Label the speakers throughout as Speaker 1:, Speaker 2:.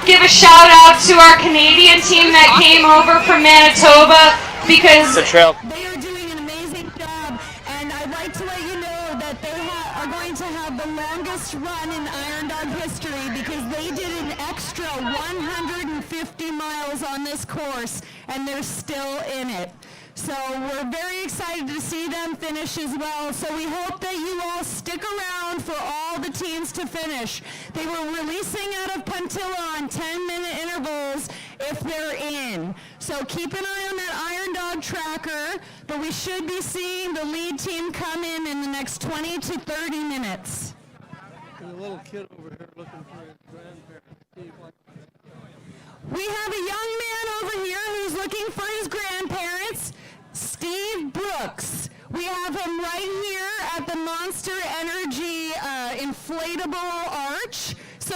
Speaker 1: give a shout out to our Canadian team that came over from Manitoba because
Speaker 2: The trail.
Speaker 3: they are doing an amazing job, and I'd like to let you know that they are going to have the longest run in Iron Dog history because they did an extra 150 miles on this course, and they're still in it. So we're very excited to see them finish as well. So we hope that you all stick around for all the teams to finish. They were releasing out of Puntilla on 10-minute intervals if they're in. So keep an eye on that Iron Dog tracker, but we should be seeing the lead team come in the next 20 to 30 minutes.
Speaker 4: There's a little kid over here looking for his grandparents.
Speaker 3: We have a young man over here who's looking for his grandparents, Steve Brooks. We have him right here at the Monster Energy inflatable arch. So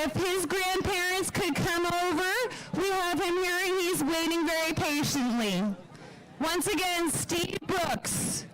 Speaker 3: if his grandparents could come over, we have him here and he's waiting very patiently. Once again, Steve Brooks.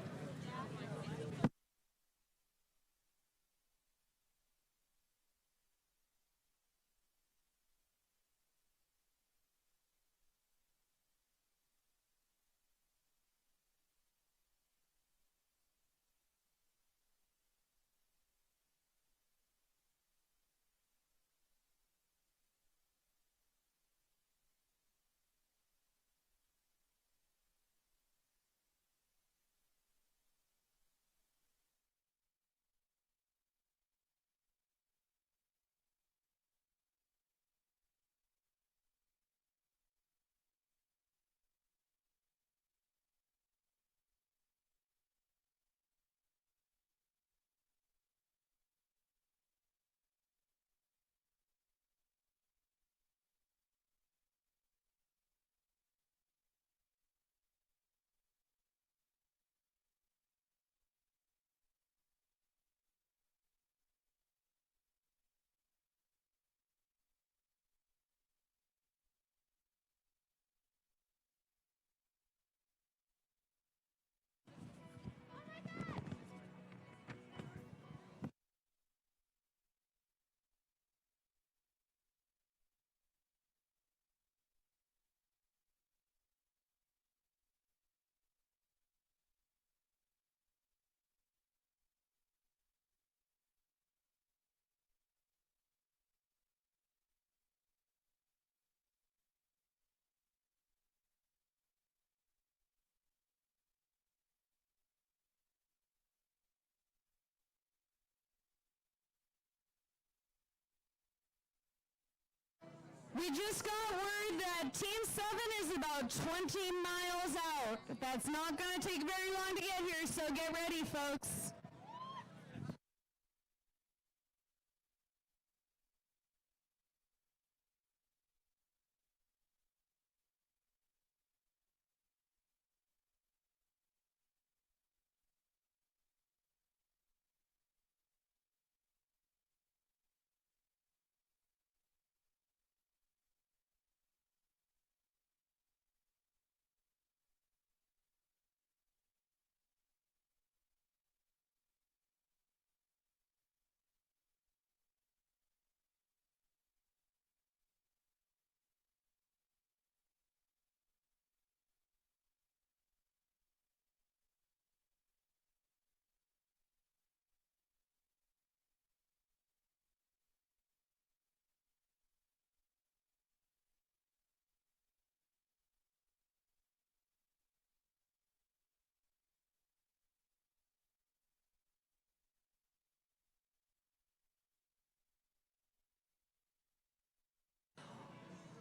Speaker 3: We just got word that Team 7 is about 20 miles out. That's not going to take very long to get here, so get ready, folks.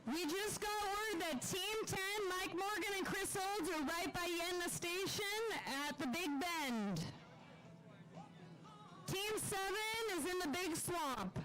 Speaker 3: We just got word that Team 10, Mike Morgan and Chris Olds are right by Yenna Station at the Big Bend. Team 7 is in the Big Swamp.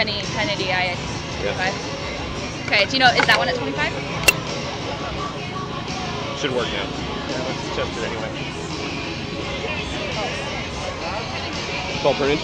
Speaker 2: 1080i at
Speaker 5: Yeah.
Speaker 2: 25. Okay, do you know, is that one at 25?
Speaker 5: Should work now. Yeah, let's test it anyway. 12 per inch.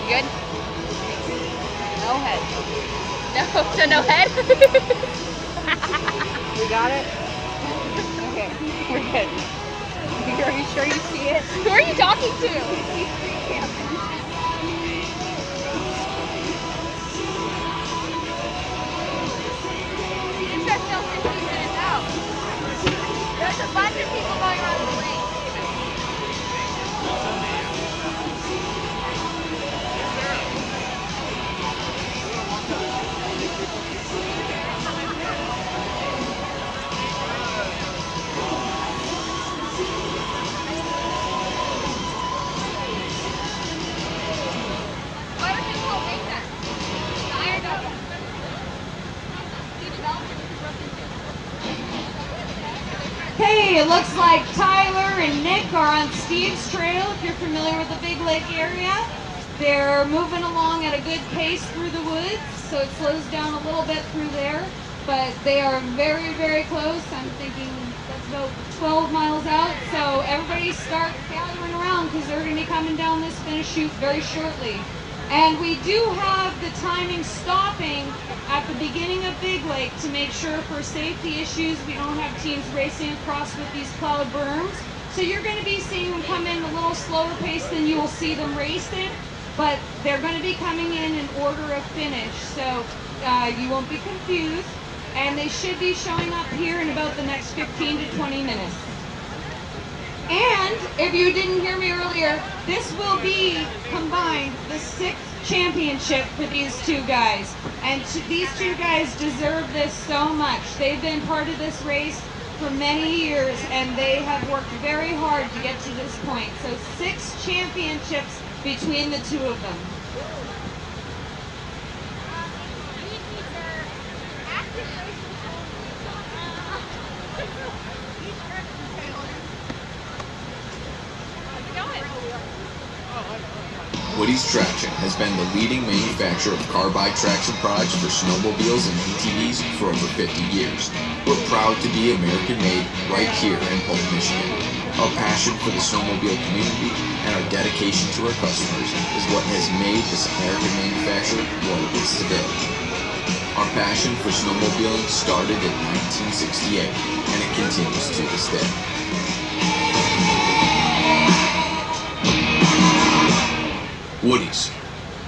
Speaker 2: You good? No head. No head?
Speaker 6: We got it? Okay, we're good. Are you sure you see it?
Speaker 2: Who are you talking to? These are still 15 minutes out. There's a bunch of people going around the lane. Why would you still make that? The iron dog. You developed it with the broken tooth.
Speaker 1: Hey, it looks like Tyler and Nick are on Steve's trail, if you're familiar with the Big Lake area. They're moving along at a good pace through the woods, so it slows down a little bit through there, but they are very, very close. I'm thinking that's about 12 miles out, so everybody start gathering around because they're going to be coming down this finish chute very shortly. And we do have the timing stopping at the beginning of Big Lake to make sure for safety issues we don't have teams racing across with these cloud berms. So you're going to be seeing them come in a little slower pace than you will see them racing, but they're going to be coming in order of finish. So you won't be confused, and they should be showing up here in about the next 15 to 20 minutes. And if you didn't hear me earlier, this will be combined the 6th championship for these two guys. And these two guys deserve this so much. They've been part of this race for many years, and they have worked very hard to get to this point. So 6 championships between the two of them.
Speaker 7: Woody's Traction has been the leading manufacturer of carbide traction products for snowmobiles and ATVs for over 50 years. We're proud to be American made right here in Polk, Michigan. Our passion for the snowmobile community and our dedication to our customers is what has made this American manufacturer what it is today. Our passion for snowmobiling started in 1968 and it continues to this day. Woody's.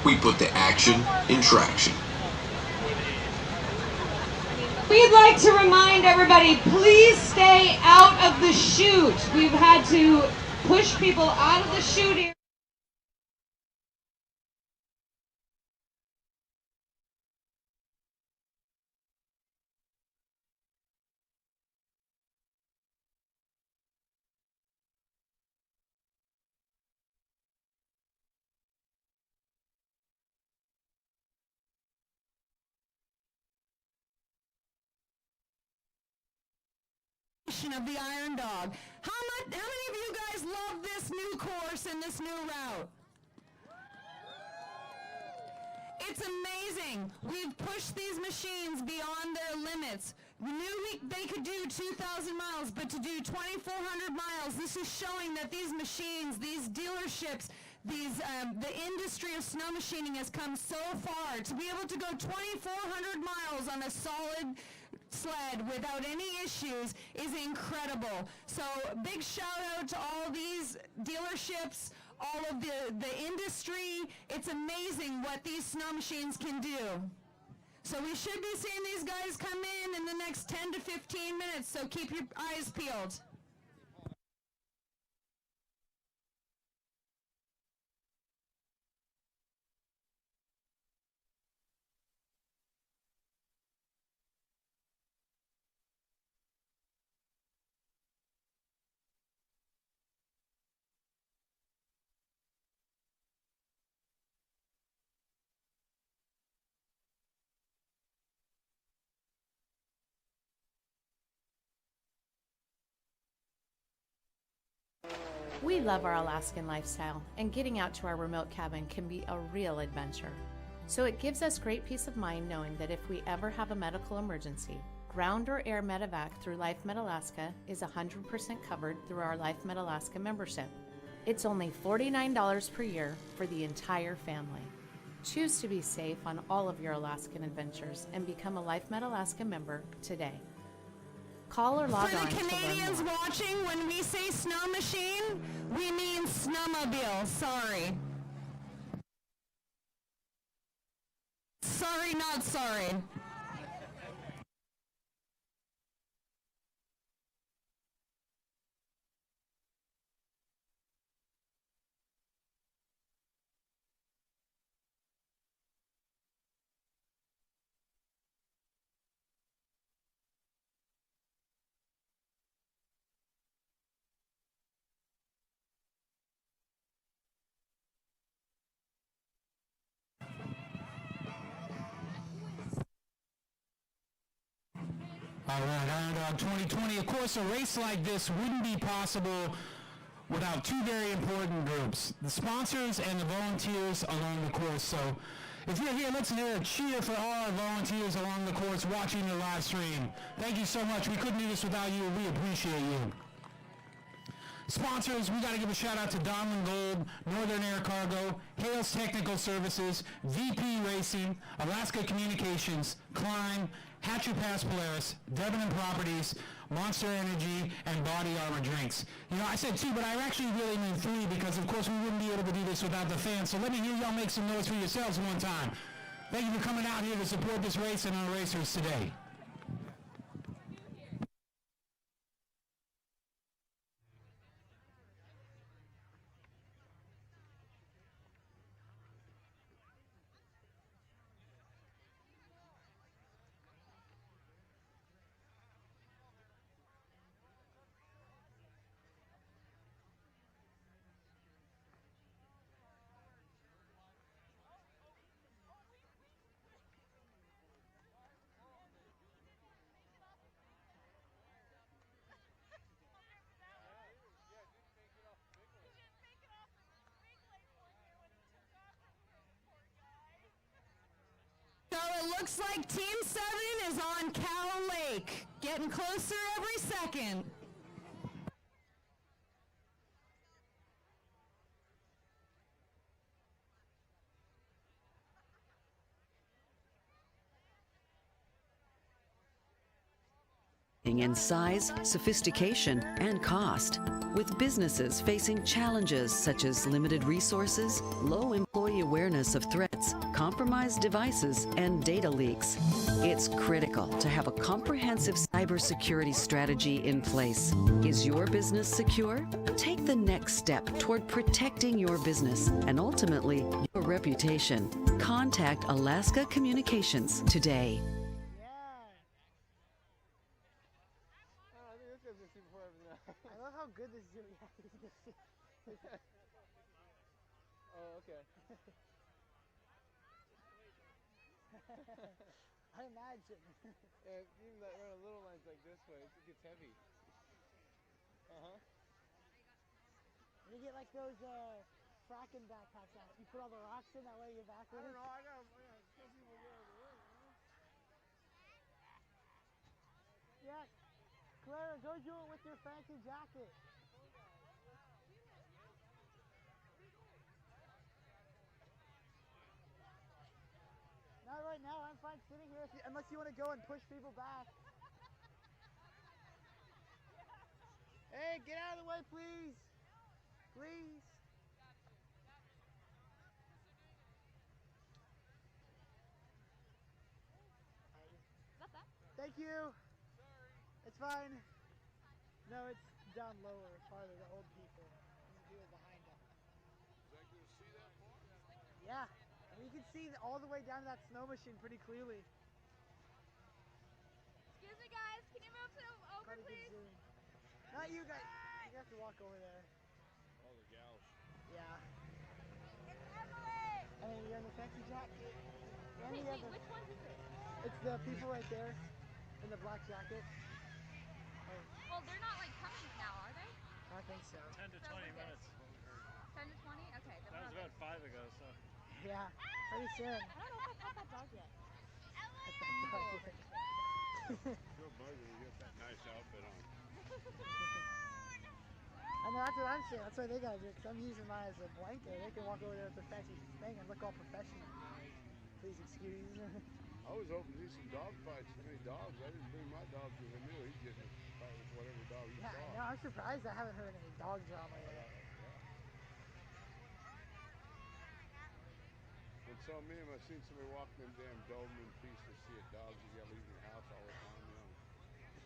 Speaker 7: We put the action in traction.
Speaker 1: We'd like to remind everybody, please stay out of the chute. We've had to push people out of the chute here.
Speaker 3: of the Iron Dog. How many of you guys love this new course and this new route? It's amazing. We've pushed these machines beyond their limits. We knew they could do 2,000 miles, but to do 2,400 miles, this is showing that these machines, these dealerships, the industry of snow machining has come so far. To be able to go 2,400 miles on a solid sled without any issues is incredible. So big shout out to all these dealerships, all of the industry. It's amazing what these snow machines can do. So we should be seeing these guys come in the next 10 to 15 minutes, so keep your eyes peeled.
Speaker 8: We love our Alaskan lifestyle, and getting out to our remote cabin can be a real adventure. So it gives us great peace of mind knowing that if we ever have a medical emergency, ground or air medevac through LifeMed Alaska is 100% covered through our LifeMed Alaska membership. It's only $49 per year for the entire family. Choose to be safe on all of your Alaskan adventures and become a LifeMed Alaska member today. Call or log on to learn more.
Speaker 3: For the Canadians watching, when we say snow machine, we mean snowmobile. Sorry. Sorry, not sorry.
Speaker 9: All right, Iron Dog 2020. Of course, a race like this wouldn't be possible without two very important groups, the sponsors and the volunteers along the course. So if you're here, let's hear a cheer for all our volunteers along the course watching the live stream. Thank you so much. We couldn't do this without you. We appreciate you. Sponsors, we got to give a shout out to Donlin Gold, Northern Air Cargo, Hales Technical Services, VP Racing, Alaska Communications, Klein, Hatcher Pass Polaris, Debenham Properties, Monster Energy, and Body Armor Drinks. You know, I said two, but I actually really mean three because, of course, we wouldn't be able to do this without the fans. So let me hear y'all make some noise for yourselves one time. Thank you for coming out here to support this race and our racers today.
Speaker 3: So it looks like Team 7 is on Cow Lake, getting closer every second.
Speaker 10: In size, sophistication, and cost. With businesses facing challenges such as limited resources, low employee awareness of threats, compromised devices, and data leaks, it's critical to have a comprehensive cybersecurity strategy in place. Is your business secure? Take the next step toward protecting your business and ultimately your reputation. Contact Alaska Communications today.
Speaker 4: I love how good this is. Oh, okay. I imagine. Yeah, even that run a little lines like this way, it gets heavy.
Speaker 11: You get like those fracking backpacks out. You put all the rocks in, that way you're backwards.
Speaker 4: I don't know, I gotta tell people to get out of the way,
Speaker 11: Yeah. Clara, go do it with your fancy jacket. Not right now, I'm fine sitting here unless you want to go and push people back. Hey, get out of the way, please. Please.
Speaker 2: Is that them?
Speaker 11: Thank you. Sorry. It's fine. No, it's down lower, farther, the old people. And the people behind them.
Speaker 4: Is that good to see that far?
Speaker 11: Yeah. I mean, you can see all the way down to that snow machine pretty clearly.
Speaker 2: Excuse me, guys. Can you move to over,
Speaker 11: Quite a good
Speaker 2: please?
Speaker 11: zoom. Not you guys. You have to walk over there.
Speaker 4: All the gals.
Speaker 11: Yeah.
Speaker 2: It's Emily!
Speaker 11: And then you're in the fancy jacket. And
Speaker 2: Wait,
Speaker 11: you have
Speaker 2: which one is it?
Speaker 11: It's the people right there in the black jacket.
Speaker 2: Well, they're not like coming now, are they?
Speaker 11: I think so.
Speaker 12: 10 to 20 minutes.
Speaker 2: 10 to 20? Okay.
Speaker 12: That was about 5 ago, so.
Speaker 11: Yeah, pretty soon.
Speaker 2: I don't know if I caught that dog yet.
Speaker 4: Go bugger, you got that nice outfit on.
Speaker 11: I know, that's what I'm saying. That's what they gotta do, because I'm using mine as a blanket. They can walk over there with the fancy thing and look all professional. Please excuse me.
Speaker 4: I was hoping to see some dog fights, many dogs. I didn't bring my dog because I knew he'd get in a fight with whatever dog he
Speaker 11: Yeah,
Speaker 4: saw.
Speaker 11: I know. I'm surprised I haven't heard any dog drama yet.
Speaker 4: And so me and I seen somebody walking in damn Doberman piece to see a dog. You gotta leave your house all the time, you know.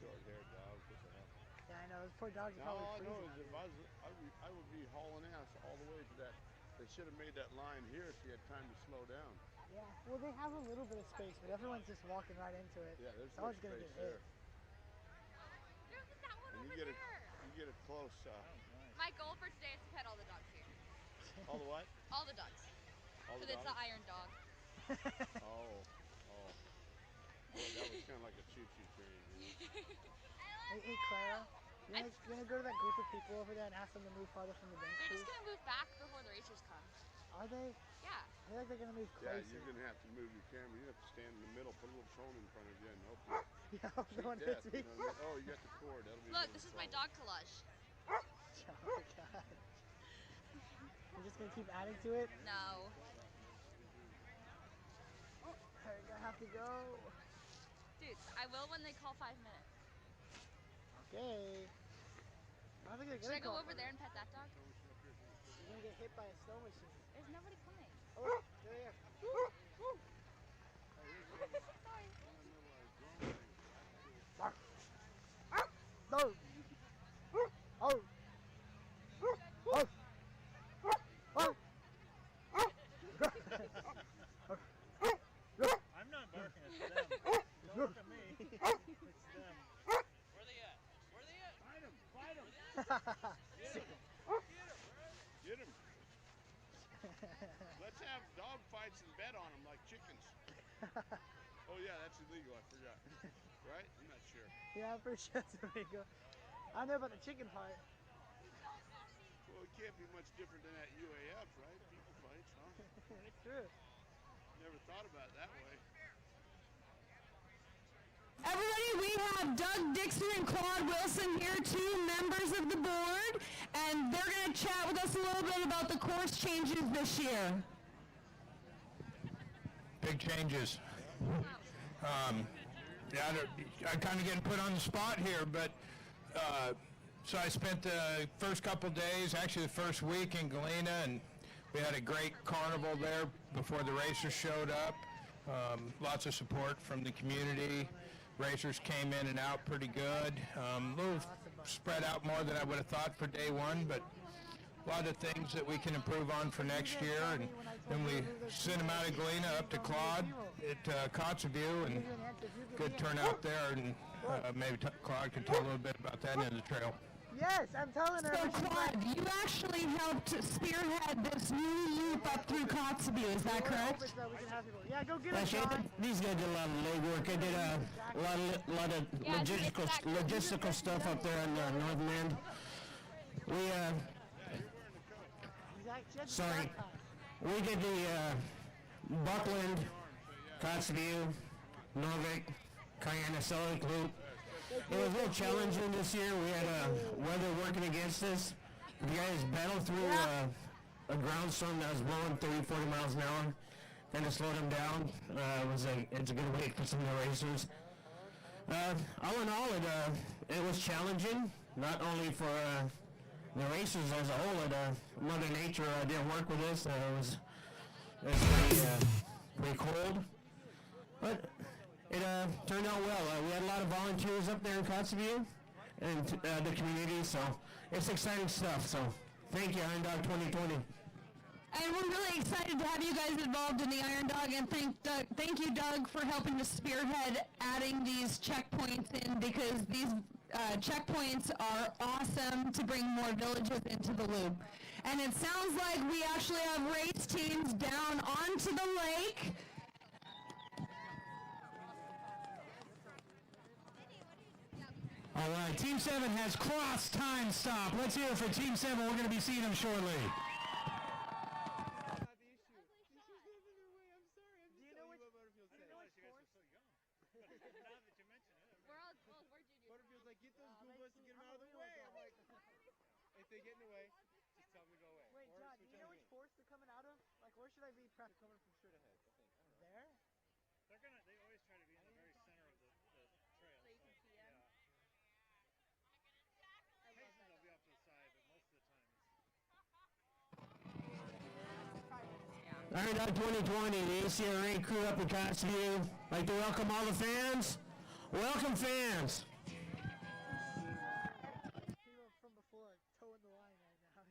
Speaker 4: Short-haired dogs, what the hell?
Speaker 11: Yeah, I know. Those poor dogs are
Speaker 4: Now all I
Speaker 11: probably
Speaker 4: know
Speaker 11: freezing.
Speaker 4: is if I would be hauling ass all the way to that. They should have made that line here so you had time to slow down.
Speaker 11: Yeah, well, they have a little bit of space, but everyone's just walking right into it.
Speaker 4: Yeah, there's
Speaker 11: Someone's
Speaker 4: no
Speaker 11: gonna
Speaker 4: space
Speaker 11: get hit.
Speaker 2: There's that one
Speaker 4: And
Speaker 2: over
Speaker 4: you
Speaker 2: there.
Speaker 4: get a close.
Speaker 2: My goal for today is to pet all the dogs here.
Speaker 4: All the what?
Speaker 2: All the dogs.
Speaker 4: All the
Speaker 2: Because it's
Speaker 4: dogs?
Speaker 2: the iron dog.
Speaker 4: Oh. Boy, that was kind of like a choo-choo train. You know?
Speaker 11: Hey, Clara, you wanna go to that group of people over there and ask them to move farther from the bench,
Speaker 2: They're
Speaker 11: please?
Speaker 2: just going to move back before the racers come.
Speaker 11: Are they?
Speaker 2: Yeah.
Speaker 11: I feel like they're gonna move
Speaker 4: Yeah,
Speaker 11: closer.
Speaker 4: you're gonna have to move your camera. You have to stand in the middle, put a litle cone in front of you, and hope you
Speaker 11: Yeah, hope no one
Speaker 4: cheat
Speaker 11: hits
Speaker 4: death,
Speaker 11: me.
Speaker 4: you know what I mean? Oh, you got the cord. That'll be
Speaker 2: Look, this is my dog collage.
Speaker 11: Oh my god. You're just gonna keep adding to it?
Speaker 2: No.
Speaker 11: Alright, I have to go.
Speaker 2: Dude, I will when they call 5 minutes.
Speaker 11: Okay. I don't think they're
Speaker 2: Should
Speaker 11: gonna
Speaker 2: I go
Speaker 11: call
Speaker 2: over
Speaker 11: for
Speaker 2: there
Speaker 11: it.
Speaker 2: and pet that dog?
Speaker 11: You're gonna get hit by a snow machine.
Speaker 2: There's nobody coming.
Speaker 11: Oh, they're there. Woo, woo.
Speaker 2: Sorry.
Speaker 11: Bark. No. Oh.
Speaker 12: I'm not barking, it's them. Don't look at me. It's them. Where they at? Where they at? Find them! Find them!
Speaker 4: Get him! Let's have dog fights and bet on them like chickens. Oh yeah, that's illegal. I forgot. Right? I'm not sure.
Speaker 11: Yeah, I'm pretty sure that's illegal. I don't know about the chicken part.
Speaker 4: Well, it can't be much different than at UAF, right? People fights, huh?
Speaker 11: That's true.
Speaker 4: Never thought about it that way.
Speaker 3: Everybody, we have Doug Dixon and Claude Wilson here, 2 members of the board, and they're going to chat with us a little bit about the course changes this year.
Speaker 9: Big changes. I'm kind of getting put on the spot here, but so I spent the first couple days, actually the first week in Galena, and we had a great carnival there before the racers showed up. Lots of support from the community. Racers came in and out pretty good. A little spread out more than I would have thought for day one, but a lot of things that we can improve on for next year. And then we sent them out of Galena up to Claude at Kotzebue, and good turnout there. And maybe Claude can tell a little bit about that end of the trail.
Speaker 11: Yes, I'm telling her.
Speaker 3: So, Claude, you actually helped spearhead this new loop up through Kotzebue, is that correct?
Speaker 11: So we can have people. Yeah, go get it, John.
Speaker 13: These guys did a lot of legwork. I did a lot of logistical stuff up there on the northern end. Sorry. We did the Buckland, Kotzebue, Norvik, Cayenne-Selic loop. It was real challenging this year. We had weather working against us. The guys battled through a ground storm that was blowing 30, 40 miles an hour. Kind of slowed them down. It's a good week for some of the racers. All in all, it was challenging, not only for the racers as a whole. Mother Nature didn't work with us. It was pretty cold, but it turned out well. We had a lot of volunteers up there in Kotzebue and the community, so it's exciting stuff. So thank you, Iron Dog 2020.
Speaker 3: And we're really excited to have you guys involved in the Iron Dog, and thank you, Doug, for helping to spearhead adding these checkpoints in, because these checkpoints are awesome to bring more villages into the loop. And it sounds like we actually have race teams down onto the lake.
Speaker 9: All right, Team 7 has crossed time stop. Let's hear it for Team 7. We're going to be seeing them shortly.
Speaker 5: Butterfield's like, get those Goombas and get them out of the way. I'm like, if they get in the way, just tell them to go away.
Speaker 11: Wait, John, do you know which forest they're coming out of? Like, where should I be prepped?
Speaker 5: They're coming from straight ahead, I think. I don't know.
Speaker 11: There?
Speaker 12: They always try to be in the very center of the trail.
Speaker 2: So you can see them?
Speaker 12: Yeah. Occasionally they'll be off to the side, but most of the time it's...
Speaker 13: Iron Dog 2020, the ACRA crew up in Kotzebue. Like to welcome all the fans. Welcome, fans.
Speaker 11: People from before towing the line right now.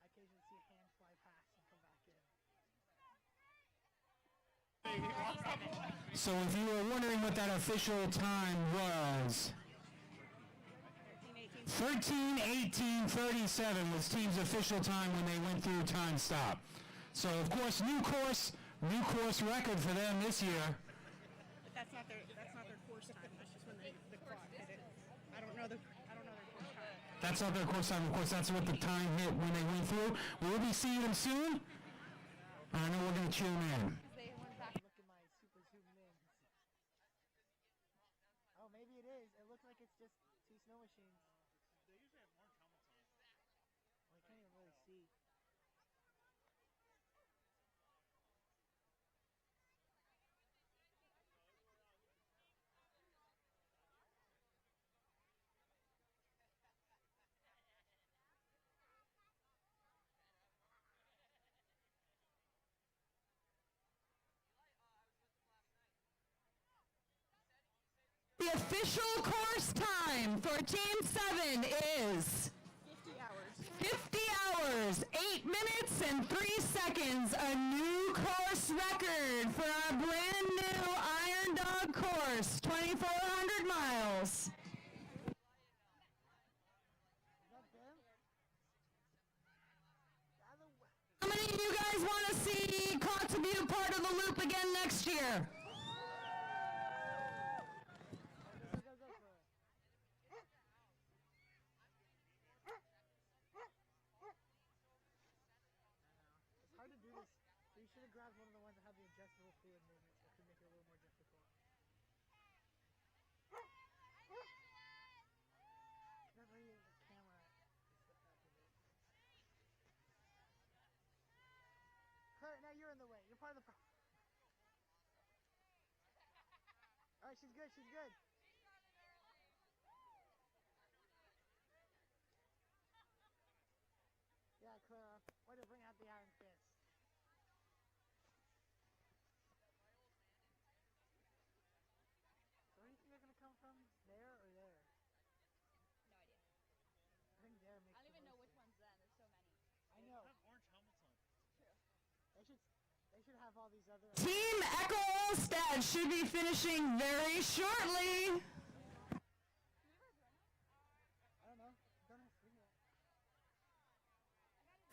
Speaker 11: I occasionally see a hand fly past and come back in.
Speaker 9: So if you were wondering what that official time was, 13:18:37 was team's official time when they went through time stop. So of course, new course record for them this year.
Speaker 6: But that's not their course time. That's just when the clock hit it. I don't know their course time.
Speaker 9: That's not their course time. Of course, that's what the time hit when they went through. We'll be seeing them soon. I know we're going to tune in.
Speaker 11: Look at my super zoom in. Oh, maybe it is. It looks like it's just two snow machines.
Speaker 12: They usually have orange helmets on.
Speaker 11: Well, I can't even really see.
Speaker 3: The official course time for Team 7 is
Speaker 6: 50 hours.
Speaker 3: 50 hours, 8 minutes and 3 seconds. A new course record for our brand new Iron Dog course, 2,400 miles. How many of you guys want to see Kotzebue part of the loop again next year?
Speaker 11: It's hard to do this. You should have grabbed one of the ones that had the adjustable fluid movement. That could make it a little more difficult. Not really the camera. Claire, now you're in the way. You're part of the problem. Alright, she's good, she's good. Yeah, Clara. Way to bring out the iron fist. So where do you think they're gonna come from? There or there?
Speaker 2: No idea.
Speaker 11: I think there makes
Speaker 2: I don't even
Speaker 11: the
Speaker 2: know
Speaker 11: most
Speaker 2: which
Speaker 11: sense.
Speaker 2: one's them. There's so many.
Speaker 11: I know.
Speaker 12: They have orange helmets on.
Speaker 2: True.
Speaker 11: They should have all these other...
Speaker 3: Team Echo Olstad should be finishing very shortly.
Speaker 11: I don't know. Don't have to yet.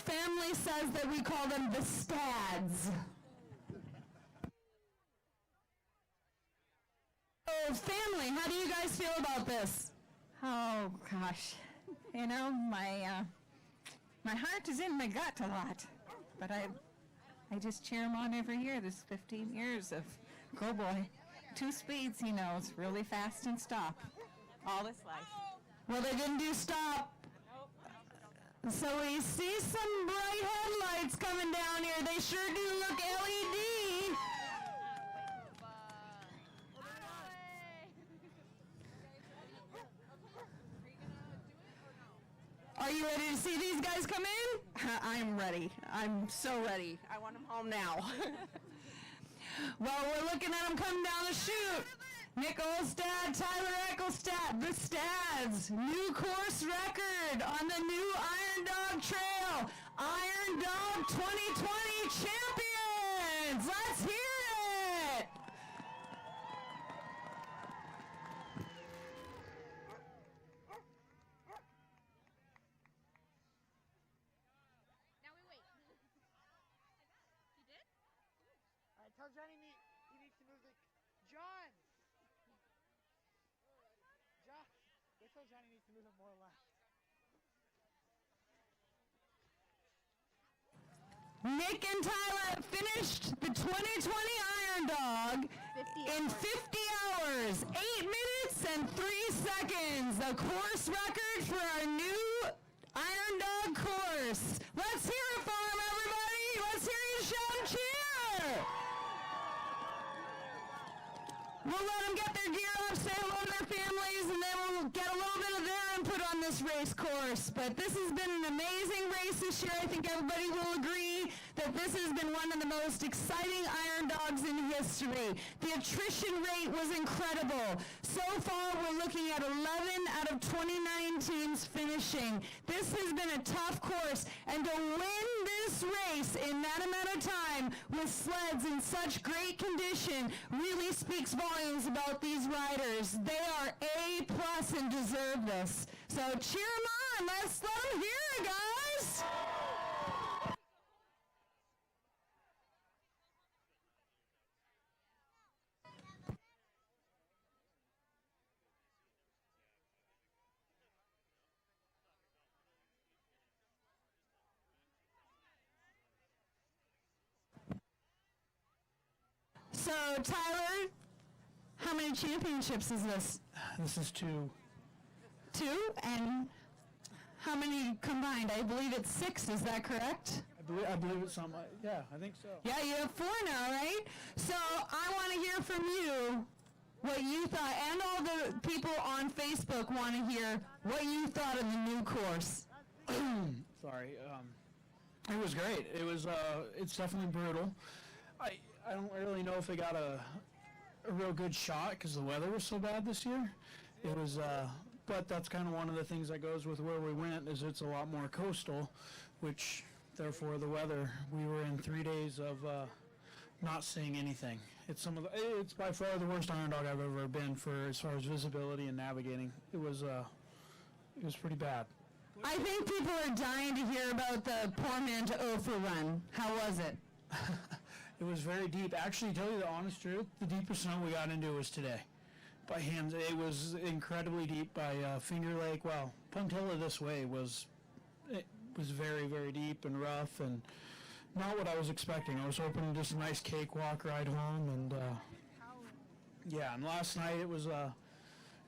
Speaker 3: Family says that we call them the Stads. Oh, family, how do you guys feel about this?
Speaker 14: Oh, gosh. You know, my heart is in my gut a lot, but I just cheer him on every year. There's 15 years of Go Boy. 2 speeds he knows, really fast and stop, all his life.
Speaker 3: Well, they didn't do stop. So we see some bright headlights coming down here. They sure do look LED. Are you ready to see these guys come in?
Speaker 14: I'm ready. I'm so ready. I want him home now.
Speaker 3: Well, we're looking at them come down the chute. Nick Olstad, Tyler Ecclestat, the Stads, new course record on the new Iron Dog Trail. Iron Dog 2020 champions. Let's hear it.
Speaker 2: Now we wait. You did?
Speaker 11: All right, tell Johnny he needs to move the... John! They told Johnny needs to move it more left.
Speaker 3: Nick and Tyler finished the 2020 Iron Dog in 50 hours, 8 minutes and 3 seconds. The course record for our new Iron Dog course. Let's hear it for him, everybody. Let's hear you shout and cheer. We'll let them get their gear off, say hello to their families, and then we'll get a little bit of their input on this race course. But this has been an amazing race this year. I think everybody will agree that this has been one of the most exciting Iron Dogs in history. The attrition rate was incredible. So far, we're looking at 11 out of 29 teams finishing. This has been a tough course, and to win this race in that amount of time with sleds in such great condition really speaks volumes about these riders. They are A+ and deserve this. So cheer them on. Let's let them hear it, guys. So, Tyler, how many championships is this?
Speaker 9: This is 2.
Speaker 3: 2? And how many combined? I believe it's 6, is that correct?
Speaker 9: I believe it's something like, yeah, I think so.
Speaker 3: Yeah, you have 4 now, right? So I want to hear from you what you thought, and all the people on Facebook want to hear what you thought of the new course.
Speaker 9: Sorry. It was great. It was, it's definitely brutal. I don't really know if they got a real good shot because the weather was so bad this year. It was, but that's kind of one of the things that goes with where we went is it's a lot more coastal, which therefore the weather, we were in 3 days of not seeing anything. It's by far the worst Iron Dog I've ever been for as far as visibility and navigating. It was pretty bad.
Speaker 3: I think people are dying to hear about the Poor Man to Ophir run. How was it?
Speaker 9: It was very deep. Actually, to tell you the honest truth, the deepest snow we got into was today. By hands, it was incredibly deep by Finger Lake. Well, Puntilla this way was very, very deep and rough and not what I was expecting. I was hoping just a nice cakewalk ride home, and yeah. And last night it was.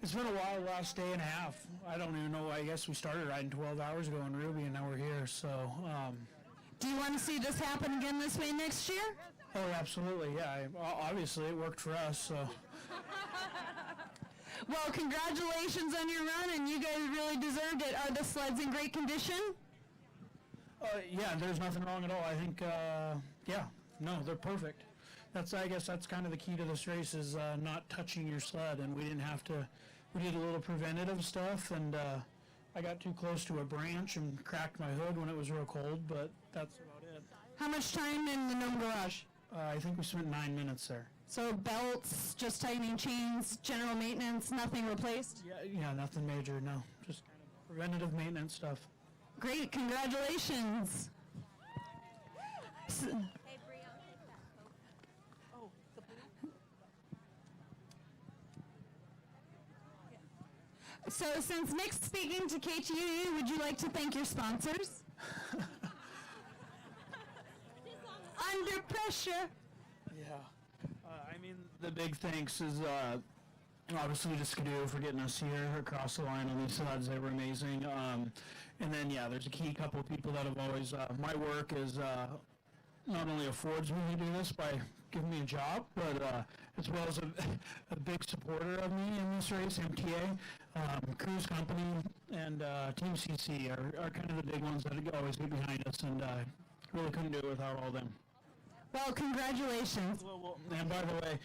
Speaker 9: It's been a wild last day and a half. I don't even know. I guess we started riding 12 hours ago in Ruby, and now we're here. So.
Speaker 3: Do you want to see this happen again this way next year?
Speaker 9: Oh, absolutely, yeah. Obviously, it worked for us, so.
Speaker 3: Well, congratulations on your run, and you guys really deserved it. Are the sleds in great condition?
Speaker 9: Yeah, there's nothing wrong at all. I think, yeah, no, they're perfect. I guess that's kind of the key to this race is not touching your sled, and we didn't have to. We did a little preventative stuff, and I got too close to a branch and cracked my hood when it was real cold, but that's about it.
Speaker 3: How much time in the gnome garage?
Speaker 9: I think we spent 9 minutes there.
Speaker 3: So belts, just tightening chains, general maintenance, nothing replaced?
Speaker 9: Yeah, nothing major, no. Just kind of preventative maintenance stuff.
Speaker 3: Great, congratulations.
Speaker 2: Hey, Bri, I'll take that coat.
Speaker 14: Oh, the blue?
Speaker 3: So since Nick's speaking to KTUU, would you like to thank your sponsors? Under pressure.
Speaker 9: Yeah. I mean, the big thanks is obviously to Skidoo for getting us here across the line. Elisa, they were amazing. And then, yeah, there's a key couple of people that have always, my work is not only affords me to do this by giving me a job, but as well as a big supporter of me in this race, MTA, Cruise Company, and Team CC are kind of the big ones that always get behind us, and really couldn't do it without all them.
Speaker 3: Well, congratulations.
Speaker 9: And by the way,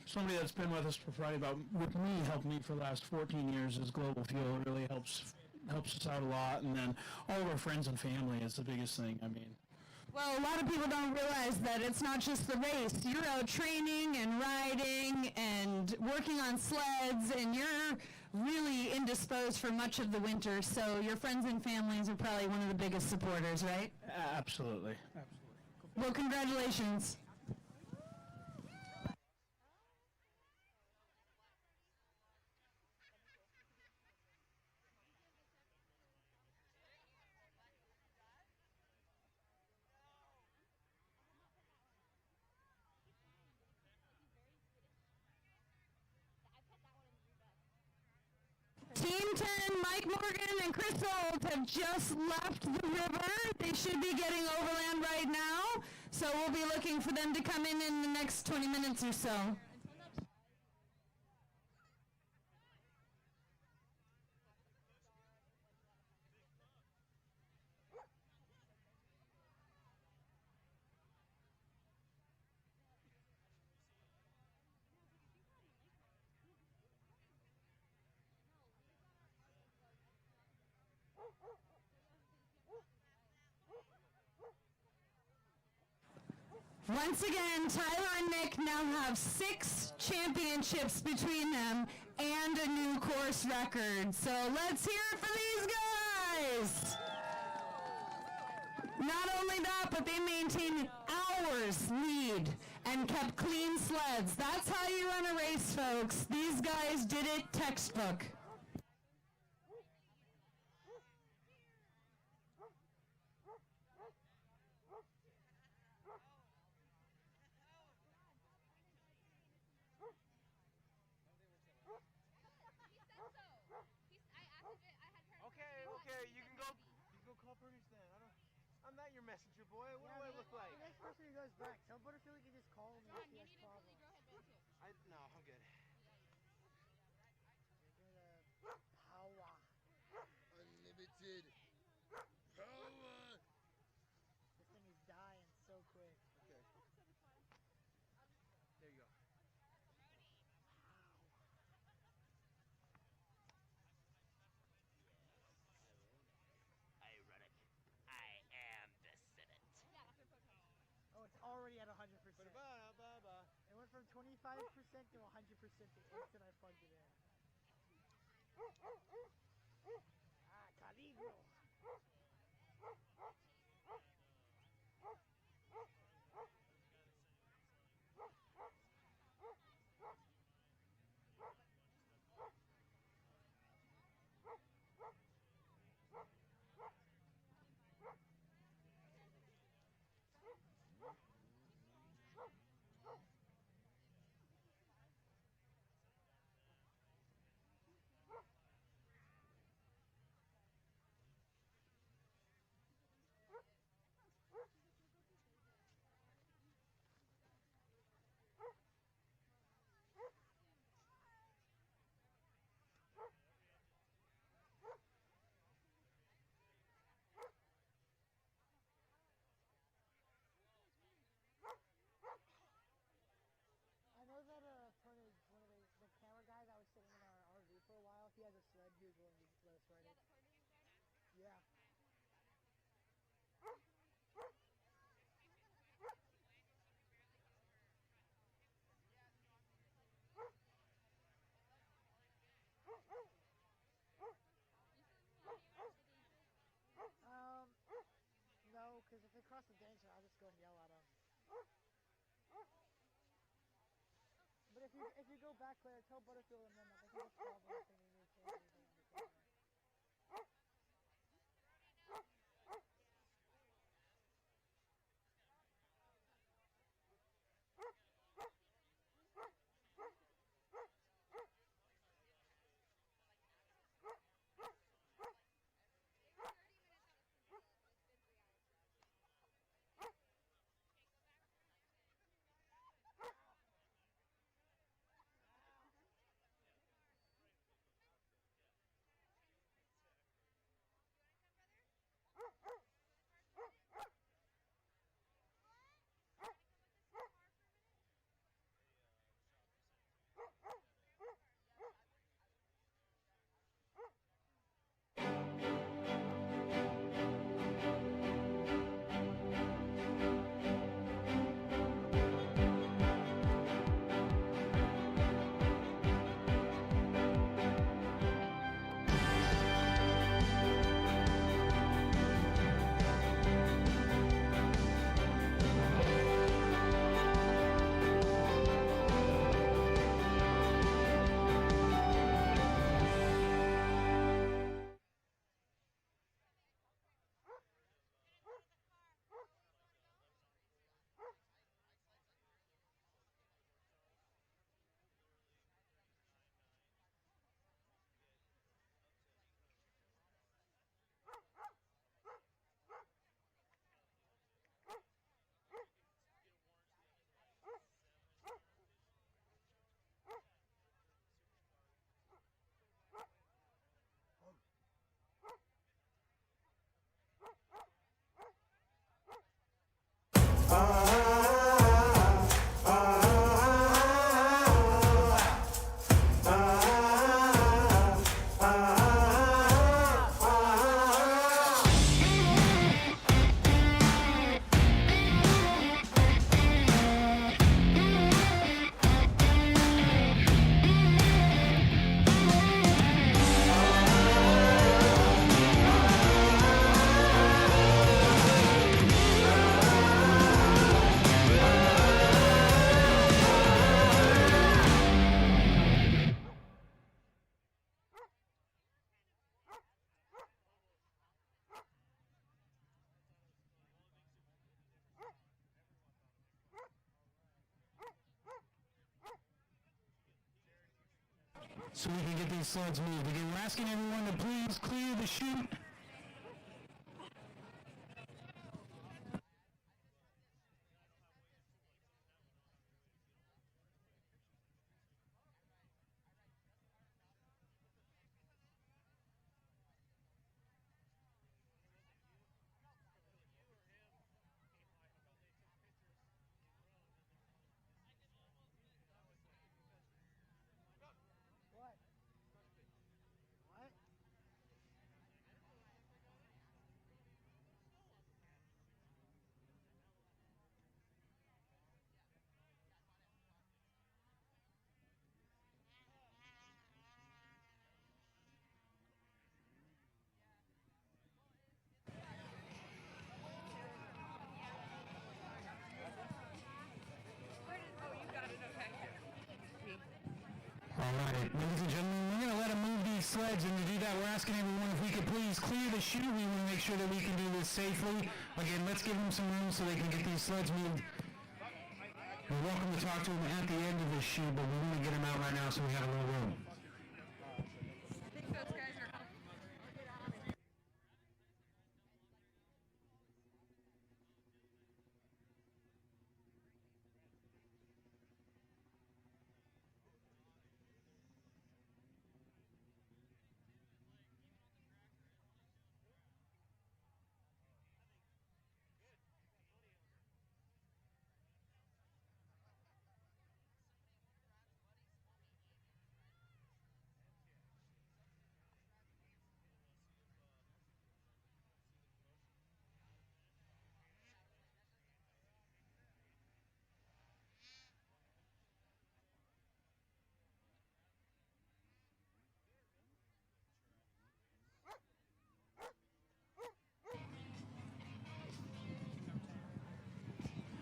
Speaker 9: somebody that's been with us for Friday with me, helped me for the last 14 years is Global Fuel. It really helps us out a lot, and then all of our friends and family is the biggest thing. I mean,
Speaker 3: well, a lot of people don't realize that it's not just the race. You're out training and riding and working on sleds, and you're really indisposed for much of the winter, so your friends and families are probably one of the biggest supporters, right?
Speaker 9: Absolutely.
Speaker 3: Well, congratulations. Team 10, Mike Morgan and Chris Holt have just left the river. They should be getting overland right now, so we'll be looking for them to come in the next 20 minutes or so. Once again, Tyler and Nick now have 6 championships between them and a new course record. So let's hear it for these guys. Not only that, but they maintained an hour's lead and kept clean sleds. That's how you run a race, folks. These guys did it textbook.
Speaker 5: Okay, you can go call Burgers then. I'm not your messenger boy. What do I look like?
Speaker 11: The next person who goes back, tell Butterfield you can just call me if he has problems.
Speaker 5: No, I'm good.
Speaker 11: You're gonna power.
Speaker 4: Unlimited power.
Speaker 11: This thing is dying so quick.
Speaker 5: Okay. There you go.
Speaker 12: Ironic. I am the Senate.
Speaker 11: Oh, it's already at 100%.
Speaker 5: Ba-da-ba-ba-ba.
Speaker 11: It went from 25% to 100% the instant I plugged it in. Ah, Caligro. I know that one of the camera guy that was sitting in our RV for a while, he has a sled he was willing to let us ride it. Yeah. No, because if they cross the danger, I'll just go and yell at them. But if you go back, Claire, tell Butterfield and them that they can just call them if they need to change anything.
Speaker 9: so we can get these sleds moved. Again, we're asking everyone to please clear the chute.
Speaker 11: What? What?
Speaker 9: All right, ladies and gentlemen, we're going to let them move these sleds, and to do that, we're asking everyone if we could please clear the chute. We want to make sure that we can do this safely. Again, let's give them some room so they can get these sleds moved. You're welcome to talk to them at the end of the chute, but we want to get them out right now so we have a little room.
Speaker 2: I think those guys are.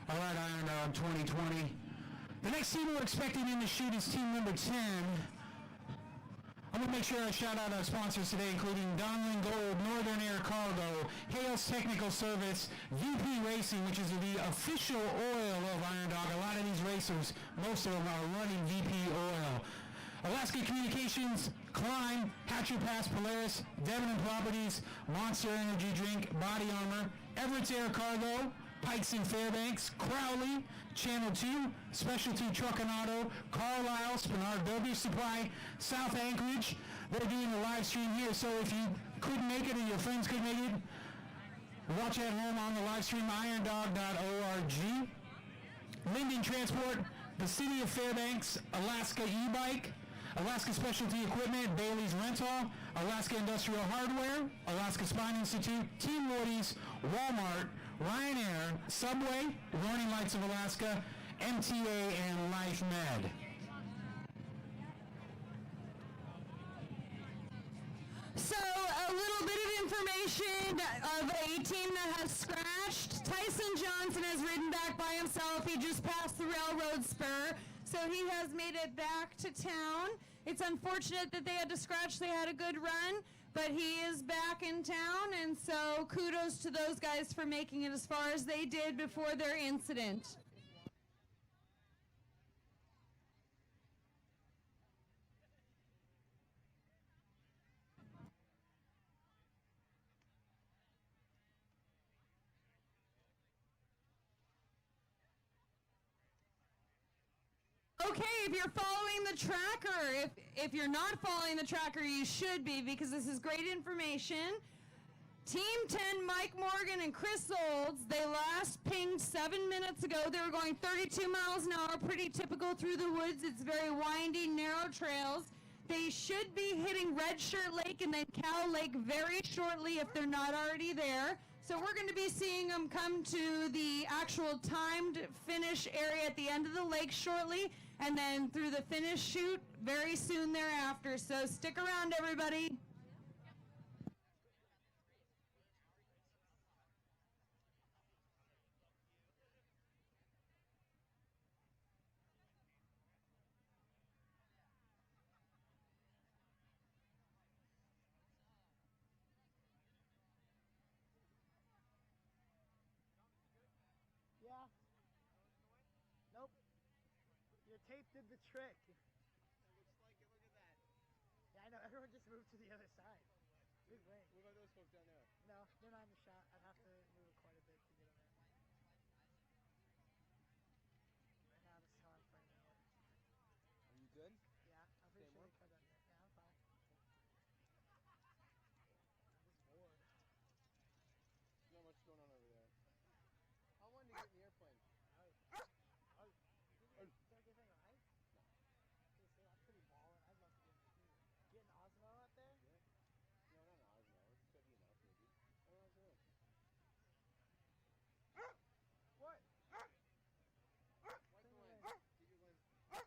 Speaker 9: All right, Iron Dog 2020. The next team we're expecting in the chute is team number 10. I'm going to make sure I shout out our sponsors today, including Donlin Gold, Northern Air Cargo, Hales Technical Service, VP Racing, which is the official oil of Iron Dog. A lot of these racers, most of them are running VP oil. Alaska Communications, Climb, Hatcher Pass Polaris, Devon Properties, Monster Energy Drink, Body Armor, Everett's Air Cargo, Pikes and Fairbanks, Crowley, Channel 2, Specialty Truck and Auto, Carlisle, Spinard Beverage Supply, South Anchorage. They're doing a live stream here, so if you couldn't make it or your friends couldn't make it, watch at home on the live stream, irondog.org. Linden Transport, the City of Fairbanks, Alaska E-Bike, Alaska Specialty Equipment, Bailey's Rental, Alaska Industrial Hardware, Alaska Spine Institute, Team Woody's, Walmart, Ryanair, Subway, Warning Lights of Alaska, MTA, and Life Med.
Speaker 3: So a little bit of information of a team that has scratched. Tyson Johnson has ridden back by himself. He just passed the railroad spur, so he has made it back to town. It's unfortunate that they had to scratch. They had a good run, but he is back in town, and so kudos to those guys for making it as far as they did before their incident. Okay, if you're following the tracker, if you're not following the tracker, you should be, because this is great information. Team 10, Mike Morgan and Chris Olds, they last pinged 7 minutes ago. They were going 32 miles an hour, pretty typical through the woods. It's very windy, narrow trails. They should be hitting Red Shirt Lake and then Cow Lake very shortly if they're not already there. So we're going to be seeing them come to the actual timed finish area at the end of the lake shortly, and then through the finish chute very soon thereafter. So stick around, everybody.
Speaker 11: Yeah. Nope. Your tape did the trick.
Speaker 5: It looks like it. Look at that. folks down there?
Speaker 11: No, they're not in the shot. I'd have to move it quite a bit to get them in. Right now, this is how I'm framing it.
Speaker 5: Are you good?
Speaker 11: Yeah, I'm pretty
Speaker 5: Same
Speaker 11: sure
Speaker 5: one?
Speaker 11: they cut that there. Yeah, I'm fine. I'm just bored.
Speaker 5: Not much going on over there. I wanted to get in the airplane.
Speaker 11: You can't get in a ride?
Speaker 5: No.
Speaker 11: They say that's pretty baller. I'd love to get in it too. Getting Osmo out there?
Speaker 5: Yeah. No, not an Osmo. It's got EMF maybe. I don't know what to do. What? Wipe the lens. Get your lens off.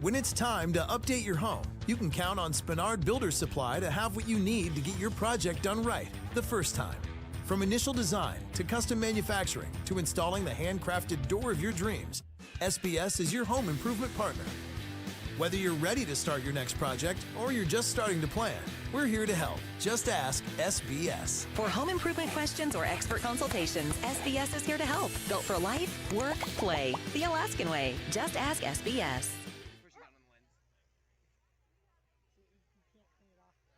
Speaker 15: When it's time to update your home, you can count on Spenard Builder Supply to have what you need to get your project done right the first time. From initial design to custom manufacturing to installing the handcrafted door of your dreams, SBS is your home improvement partner. Whether you're ready to start your next project or you're just starting to plan, we're here to help. Just ask SBS.
Speaker 16: For home improvement questions or expert consultations, SBS is here to help. Built for life, work, play. The Alaskan way. Just ask SBS.
Speaker 5: Push it down on the lens.
Speaker 11: You can't clean it off though.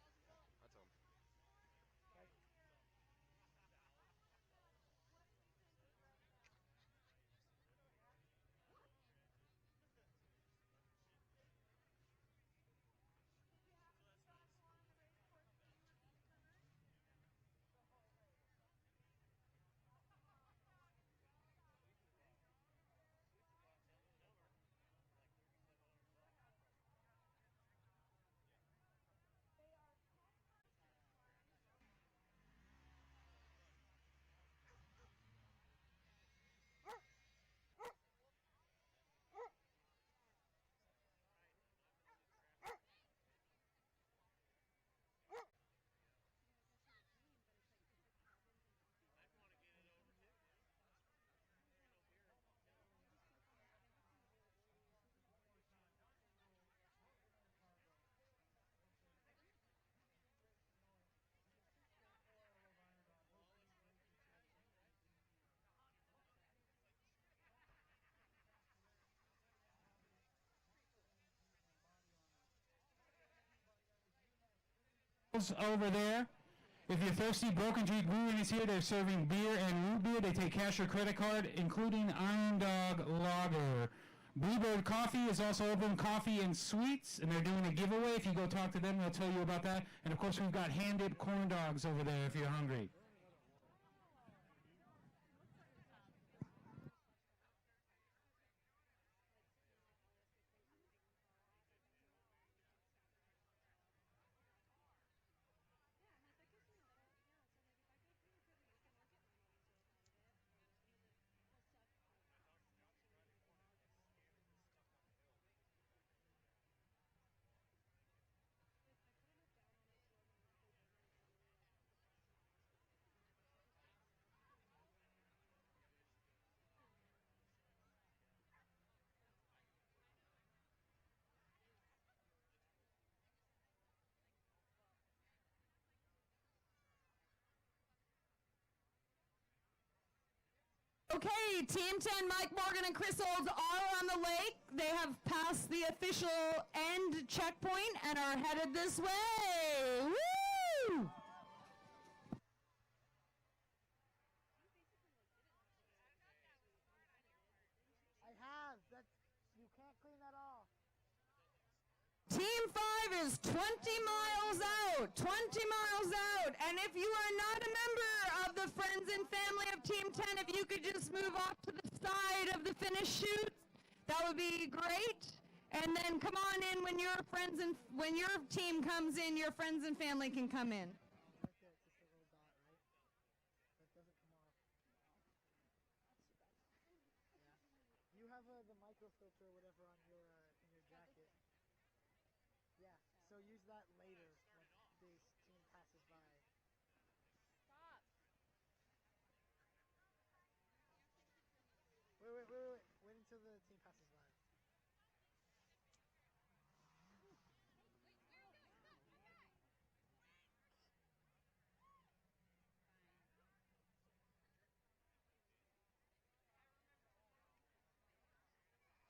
Speaker 5: That's all.
Speaker 11: Like,
Speaker 9: Over there. If you're thirsty, Broken Street Brewing is here. They're serving beer and root beer. They take cash or credit card, including Iron Dog Lager. Bluebird Coffee is also open, coffee and sweets, and they're doing a giveaway. If you go talk to them, they'll tell you about that. And of course, we've got hand-dipped corn dogs over there if you're hungry.
Speaker 3: Okay, Team 10, Mike Morgan and Chris Olds are on the lake. They have passed the official end checkpoint and are headed this way. Woo!
Speaker 11: I have. You can't clean that off.
Speaker 3: Team 5 is 20 miles out, 20 miles out. And if you are not a member of the friends and family of Team 10, if you could just move off to the side of the finish chute, that would be great. And then come on in when your team comes in, your friends and family can come in.
Speaker 11: Right there, it's just a little dot, right? That doesn't come off. Yeah. You have the microfilter or whatever on your in your jacket. Yeah. So use that later when this team passes by.
Speaker 2: Stop.
Speaker 11: Wait until the team passes by.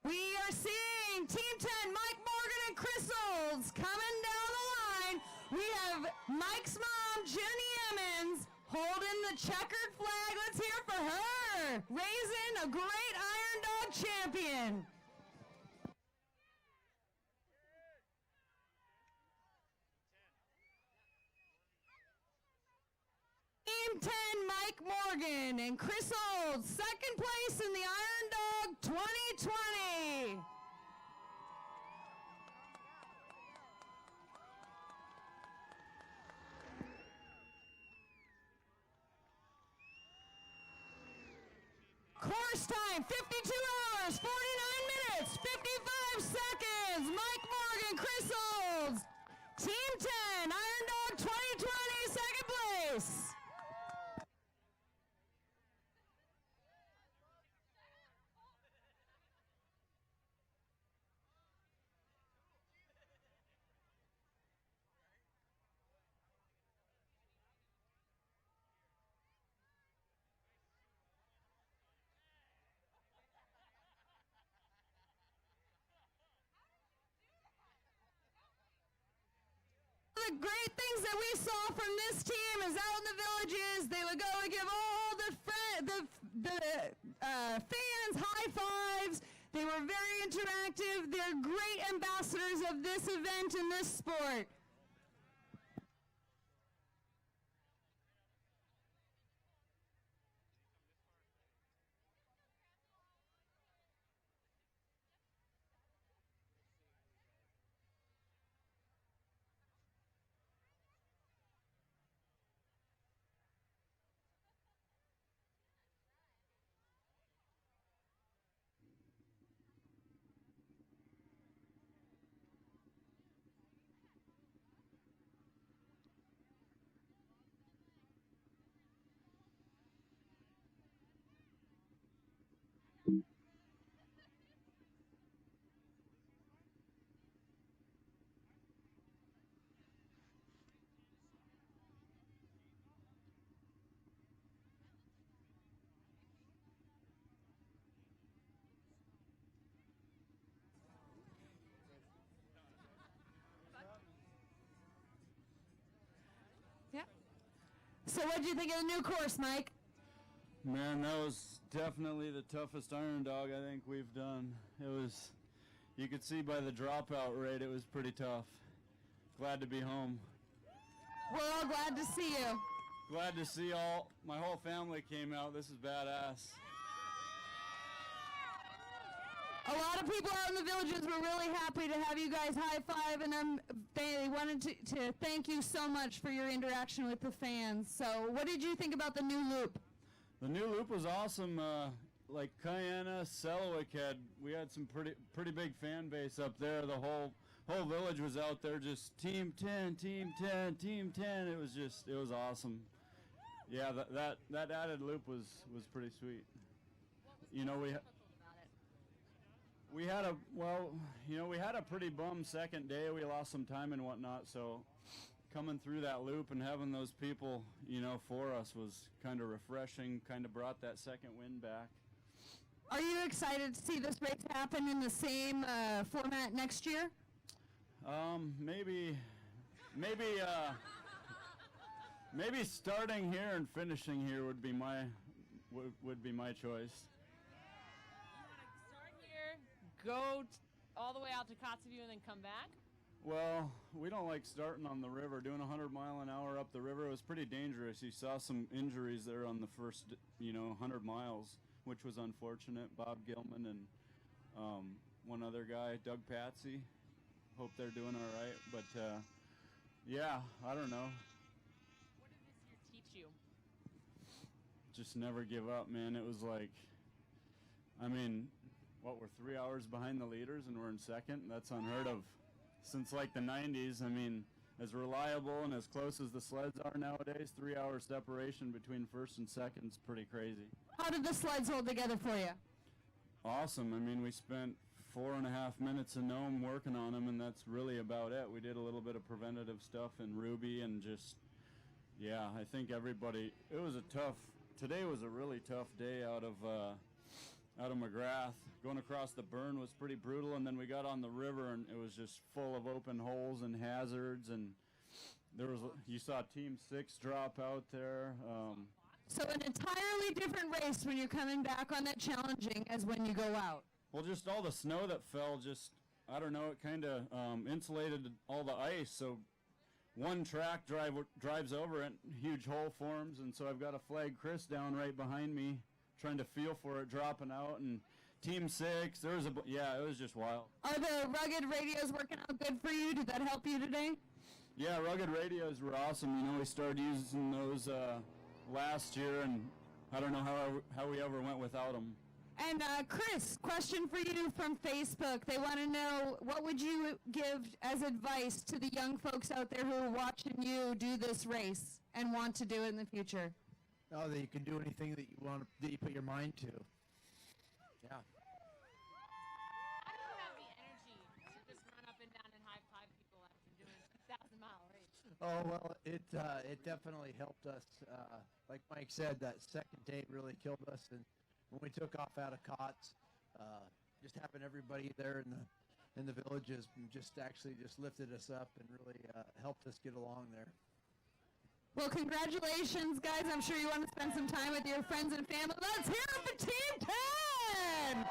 Speaker 3: We are seeing Team 10, Mike Morgan and Chris Olds coming down the line We have Mike's mom, Jenny Emmons, holding the checkered flag. Let's hear for her, raising a great Iron Dog champion. Team 10, Mike Morgan and Chris Olds, second place in the Iron Dog 2020. Course time, 52 hours, 49 minutes, 55 seconds. Mike Morgan, Chris Olds, Team 10, Iron Dog 2020, second place. The great things that we saw from this team is out in the villages, they would go and give all the fans high fives. They were very interactive. They're great ambassadors of this event and this sport. Yeah. So what did you think of the new course, Mike?
Speaker 17: Man, that was definitely the toughest Iron Dog I think we've done. It was, you could see by the dropout rate, it was pretty tough. Glad to be home.
Speaker 3: We're all glad to see you.
Speaker 17: Glad to see my whole family came out. This is badass.
Speaker 3: A lot of people out in the villages were really happy to have you guys high-five, and they wanted to thank you so much for your interaction with the fans. So what did you think about the new loop?
Speaker 17: The new loop was awesome. Like Cayenne, Selwick we had some pretty big fan base up there. The whole village was out there just Team 10, Team 10, Team 10. It was awesome. Yeah, that added loop was pretty sweet. You know, we had a pretty bum second day. We lost some time and whatnot, so coming through that loop and having those people, for us was kind of refreshing, kind of brought that second wind back.
Speaker 3: Are you excited to see this race happen in the same format next year?
Speaker 17: Maybe starting here and finishing here would be my choice.
Speaker 18: Start here, go all the way out to Kotzebue and then come back?
Speaker 17: Well, we don't like starting on the river. Doing 100 mile an hour up the river was pretty dangerous. You saw some injuries there on the first, 100 miles, which was unfortunate. Bob Gilman and one other guy, Doug Patsy. Hope they're doing all right. But, yeah, I don't know.
Speaker 18: What did this year teach you?
Speaker 17: Just never give up, man. It was like, we're 3 hours behind the leaders and we're in second? That's unheard of. Since like the 90s, as reliable and as close as the sleds are nowadays, 3 hour separation between first and second is pretty crazy.
Speaker 3: How did the sleds hold together for you?
Speaker 17: Awesome. We spent 4.5 minutes in Nome working on them, and that's really about it. We did a little bit of preventative stuff in Ruby and I think everybody, today was a really tough day out of McGrath. Going across the burn was pretty brutal, and then we got on the river and it was just full of open holes and hazards, and there was, you saw Team 6 drop out there.
Speaker 3: So an entirely different race when you're coming back on that challenging as when you go out.
Speaker 17: Well, just all the snow that fell, just, I don't know, it kind of insulated all the ice. So one track drives over it, huge hole forms, and so I've got a flag Chris down right behind me, trying to feel for it dropping out. And Team 6, there was yeah, it was just wild.
Speaker 3: Are the rugged radios working out good for you? Did that help you today?
Speaker 17: Yeah, rugged radios were awesome. You know, we started using those last year, and I don't know how we ever went without them.
Speaker 3: And Chris, question for you from Facebook. They want to know, what would you give as advice to the young folks out there who are watching you do this race and want to do it in the future?
Speaker 19: Oh, that you can do anything that you want, that you put your mind to. Yeah.
Speaker 18: I don't have the energy to just run up and down and high five people after doing a 2,000-mile race.
Speaker 19: Oh, well, it definitely helped us. Like Mike said, that second day really killed us, and when we took off out of COTS, just having everybody there in the villages just lifted us up and really helped us get along there.
Speaker 3: Well, congratulations, guys. I'm sure you want to spend some time with your friends and family. Let's hear it for Team 10!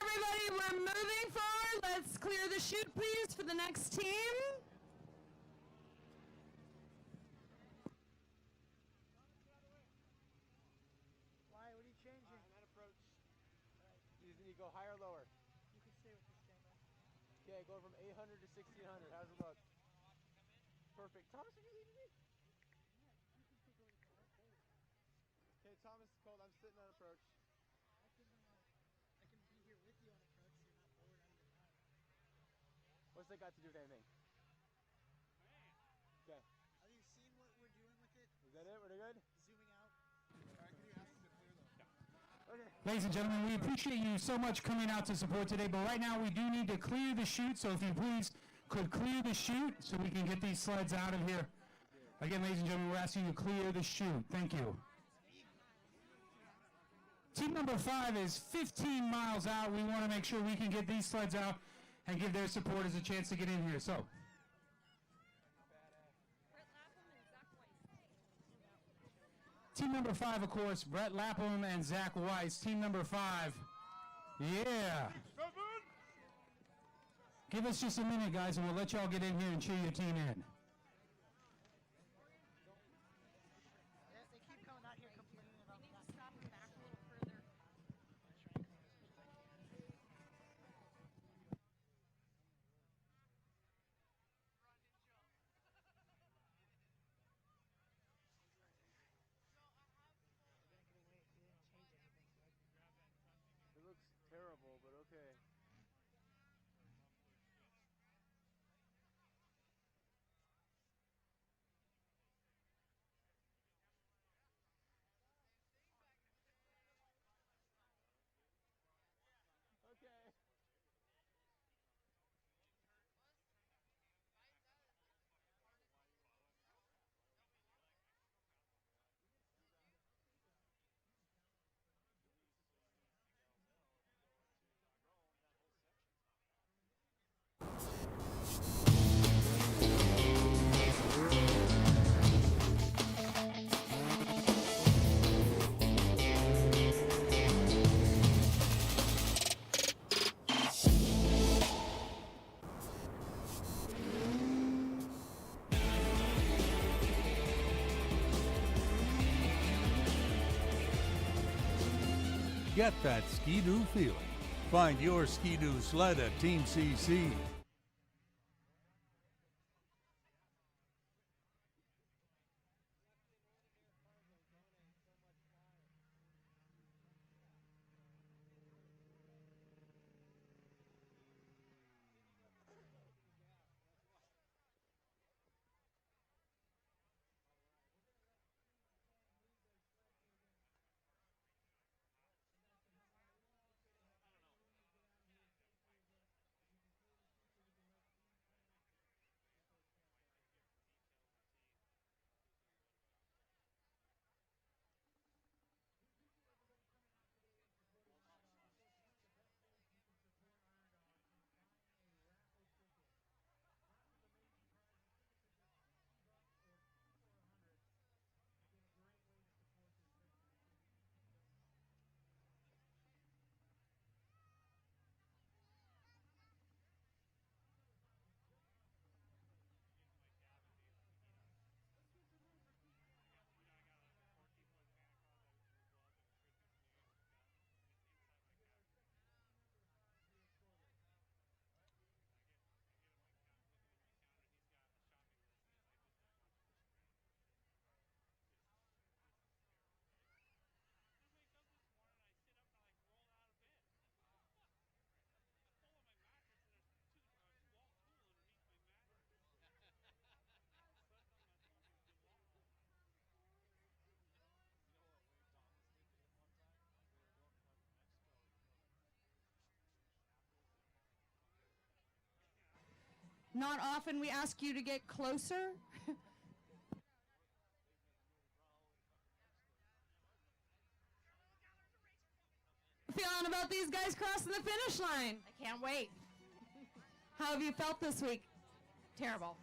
Speaker 3: Everybody, we're moving forward. Let's clear the chute, please, for the next team.
Speaker 11: Why? What are you changing?
Speaker 5: That approach. You go higher or lower?
Speaker 11: You can stay with this chamber.
Speaker 5: Okay, go from 800 to 1600. How's it look? Perfect. Thomas, are you leaving me? Okay, Thomas is cold. I'm sitting on approach.
Speaker 11: I can be here with you on approach so you're not bored out of your mind.
Speaker 5: What's that got to do with anything? Okay.
Speaker 11: Have you seen what we're doing with it?
Speaker 5: Is that it? We're good?
Speaker 11: Zooming out. Alright, can you ask them to clear though?
Speaker 5: Okay.
Speaker 9: Ladies and gentlemen, we appreciate you so much coming out to support today, but right now we do need to clear the chute, so if you please could clear the chute so we can get these sleds out of here. Again, ladies and gentlemen, we're asking you to clear the chute. Thank you. Team number 5 is 15 miles out. We want to make sure we can get these sleds out and give their supporters a chance to get in here. So, team number 5, of course, Brett Lapham and Zach Weiss. Team number 5. Yeah. Give us just a minute, guys, and we'll let y'all get in here and cheer your team in.
Speaker 11: They keep coming out here complaining about that.
Speaker 18: Stop and back a little further.
Speaker 5: It looks terrible, but okay.
Speaker 20: Get that Ski-Doo feeling. Find your Ski-Doo sled at Team CC.
Speaker 3: Not often we ask you to get closer. Feeling about these guys crossing the finish line?
Speaker 2: I can't wait.
Speaker 3: How have you felt this week?
Speaker 2: Terrible.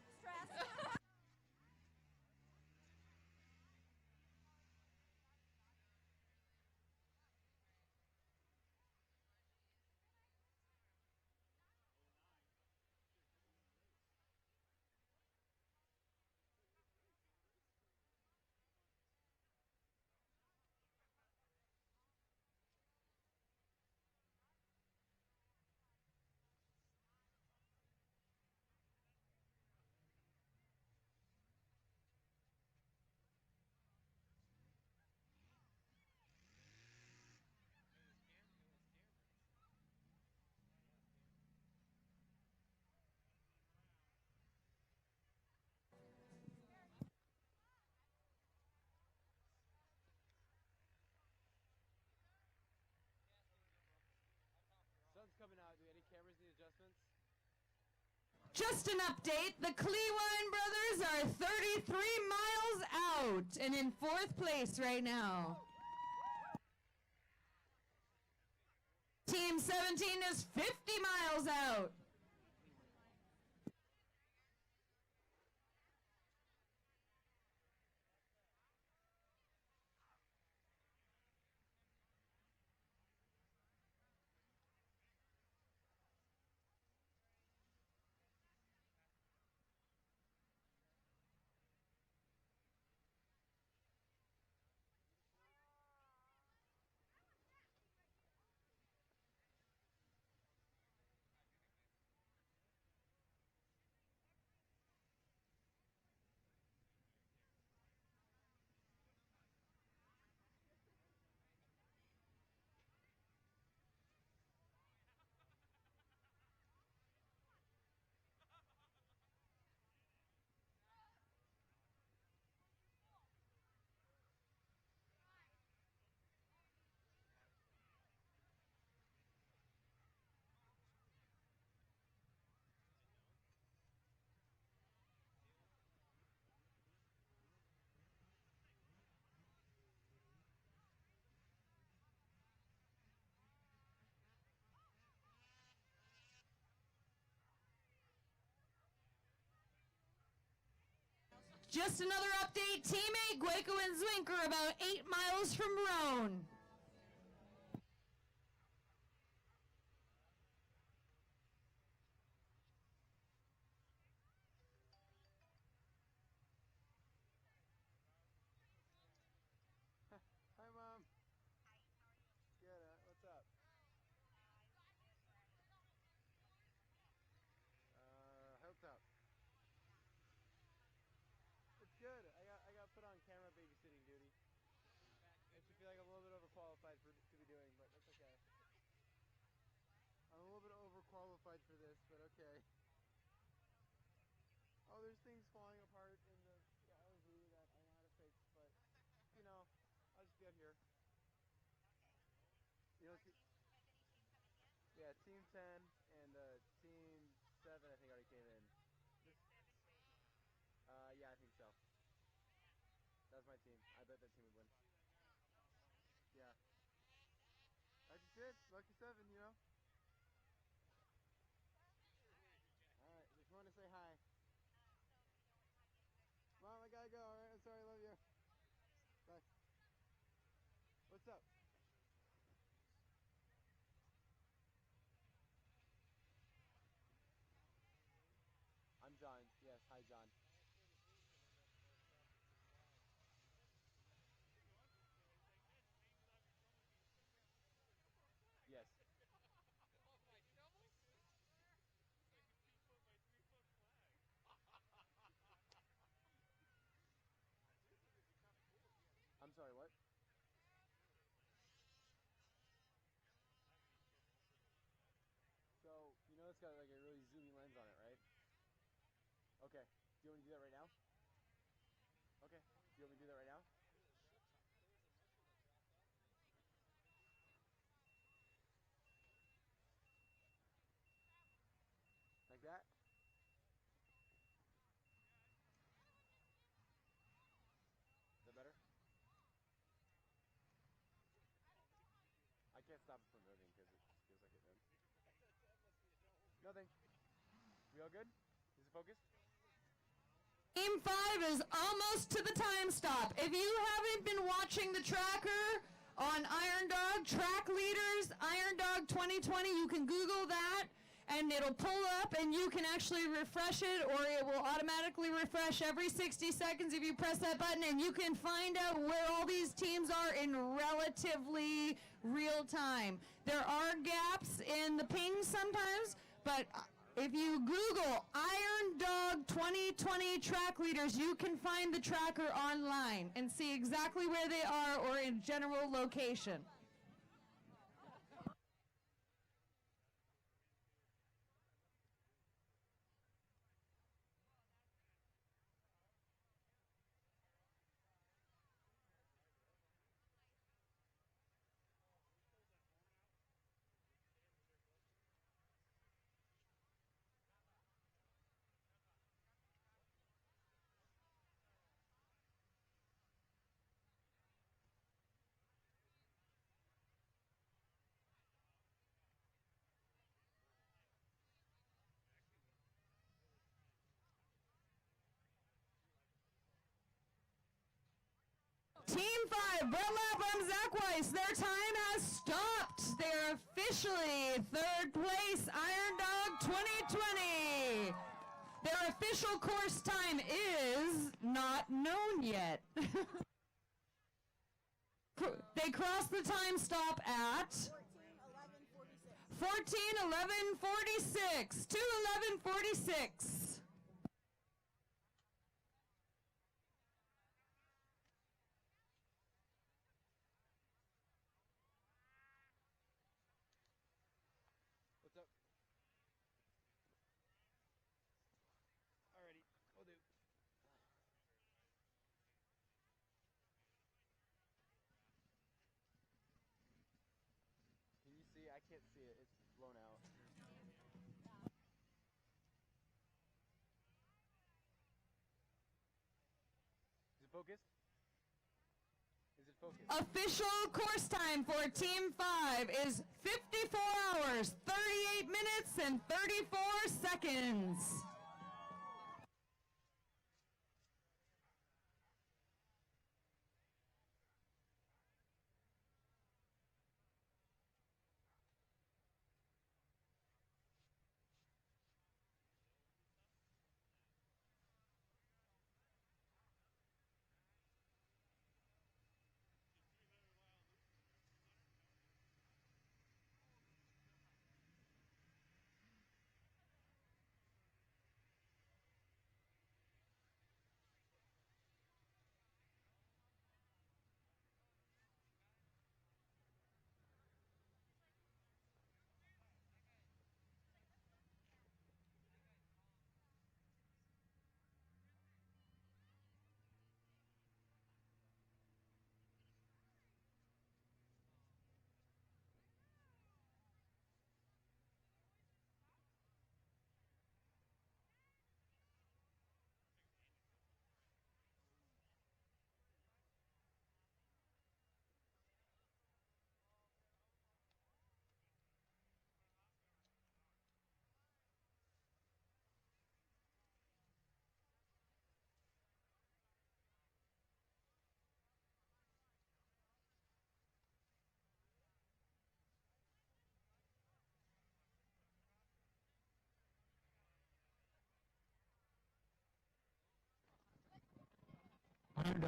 Speaker 5: Sun's coming out. Do any cameras need adjustments?
Speaker 3: Just an update, the Clewine brothers are 33 miles out and in 4th place right now. Team 17 is 50 miles out. Just another update, Team 8, Gueco and Zwink are about 8 miles from Roan.
Speaker 5: Hi, Mom. Good. qualified for this, but okay. Oh, there's things falling apart in the RV that I know how to fix, but you know, I'll just be out here. You know, yeah, Team 10 and Team 7 I think already came in. Yeah, I think so. That's my team. I bet that team would win. Yeah. That's it. Lucky 7, you know. Alright, just want to say hi. Mom, I gotta go. Alright, I'm sorry. I love you. Bye. What's up? I'm John. Yes, hi John. Yes. I'm sorry, what? So, you know it's got like a really zoomy lens on it, right? Okay. Do you want me to do that right now? Okay. Do you want me to do that right now? Like that? Is that better? I can't stop it from moving because it just feels like it moved. Nothing. We all good? Is it focused?
Speaker 3: Team 5 is almost to the time stop. If you haven't been watching the tracker on Iron Dog, Track Leaders, Iron Dog 2020, you can Google that and it'll pull up and you can actually refresh it, or it will automatically refresh every 60 seconds if you press that button, and you can find out where all these teams are in relatively real time. There are gaps in the ping sometimes, but if you Google Iron Dog 2020 track leaders, you can find the tracker online and see exactly where they are or in general location. Team 5, Brett Lapham, Zach Weiss, their time has stopped. They're officially third place, Iron Dog 2020. Their official course time is not known yet. They crossed the time stop at 14:11:46. 2:11:46.
Speaker 5: What's up? Alrighty, will do. Can you see? I can't see it. It's blown out. Is it focused? Is it focused?
Speaker 3: Official course time for Team 5 is 54 hours, 38 minutes, and 34 seconds.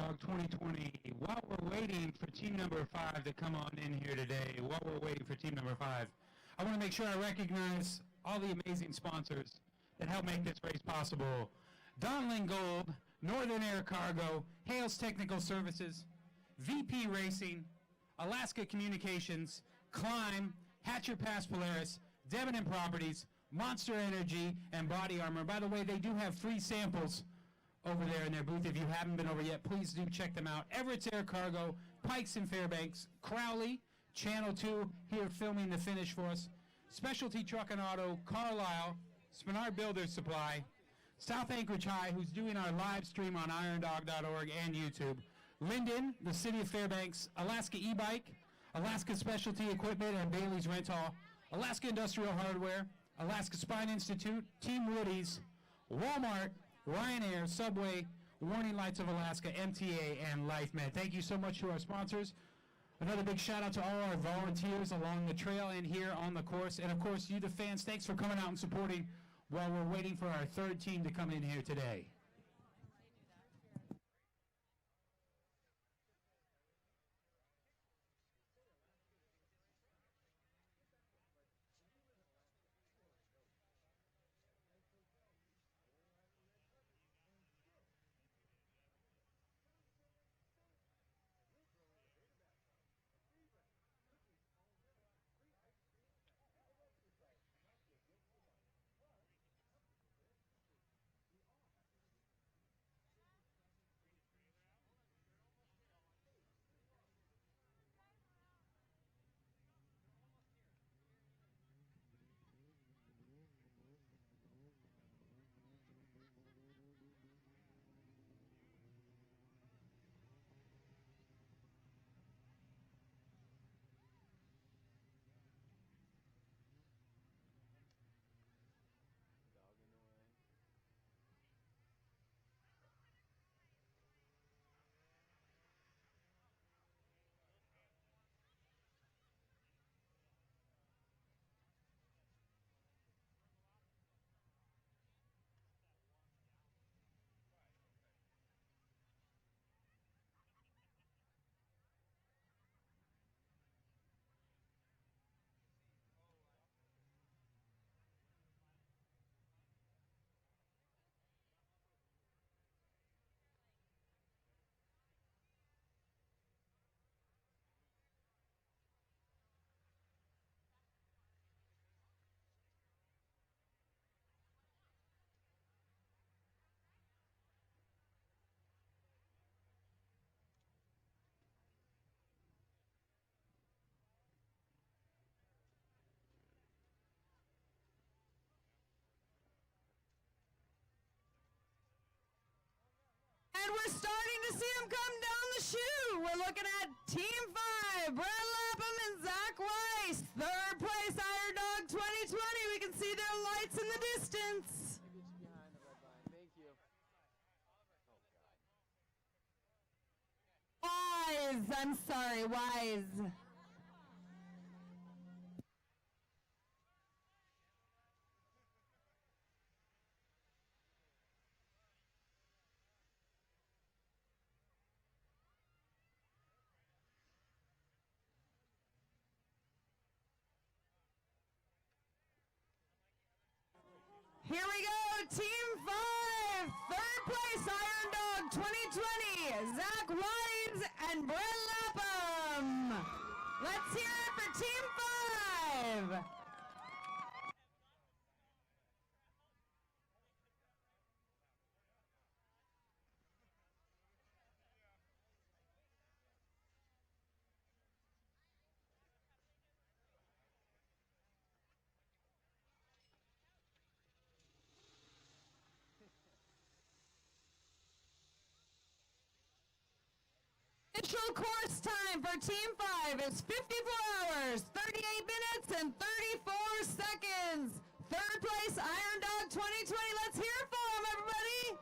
Speaker 9: Dog 2020. While we're waiting for team number 5 to come on in here today, I want to make sure I recognize all the amazing sponsors that help make this race possible. Donlin Gold, Northern Air Cargo, Hales Technical Services, VP Racing, Alaska Communications, Climb, Hatcher Pass Polaris, Debenham Properties, Monster Energy, and Body Armor. By the way, they do have free samples over there in their booth. If you haven't been over yet, please do check them out. Everett's Air Cargo, Pikes and Fairbanks, Crowley, Channel 2 here filming the finish for us, Specialty Truck and Auto, Carlisle, Spinard Builders Supply, South Anchorage High, who's doing our live stream on irondog.org and YouTube, Linden, the City of Fairbanks, Alaska E-Bike, Alaska Specialty Equipment and Bailey's Rental, Alaska Industrial Hardware, Alaska Spine Institute, Team Woody's, Walmart, Ryanair, Subway, Warning Lights of Alaska, MTA, and LifeMed. Thank you so much to our sponsors. Another big shout out to all our volunteers along the trail and here on the course. And of course, you the fans, thanks for coming out and supporting while we're waiting for our third team to come in here today.
Speaker 3: And we're starting to see them come down the chute. We're looking at Team 5, Brett Lapham and Zach Weiss. Third place, Iron Dog 2020. We can see their lights in the distance. Wise, I'm sorry, Wise. Here we go, Team 5, third place, Iron Dog 2020, Zach Wise and Brett Lapham. Let's hear it for Team 5. Official course time for Team 5 is 54 hours, 38 minutes, and 34 seconds. Third place, Iron Dog 2020. Let's hear it for them, everybody.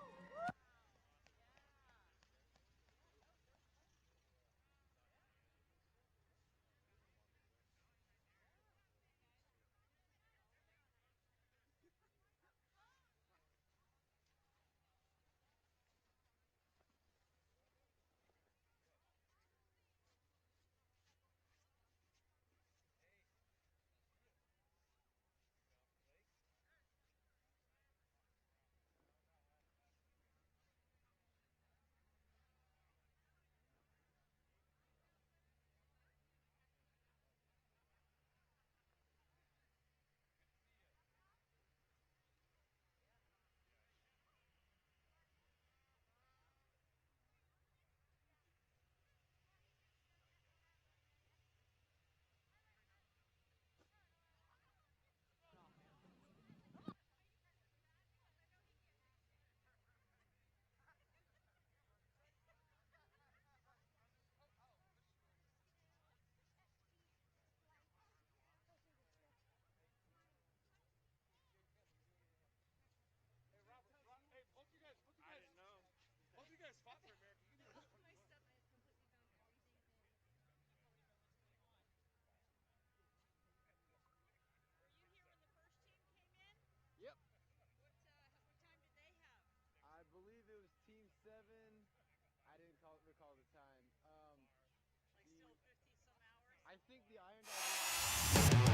Speaker 5: I think the Iron Dog.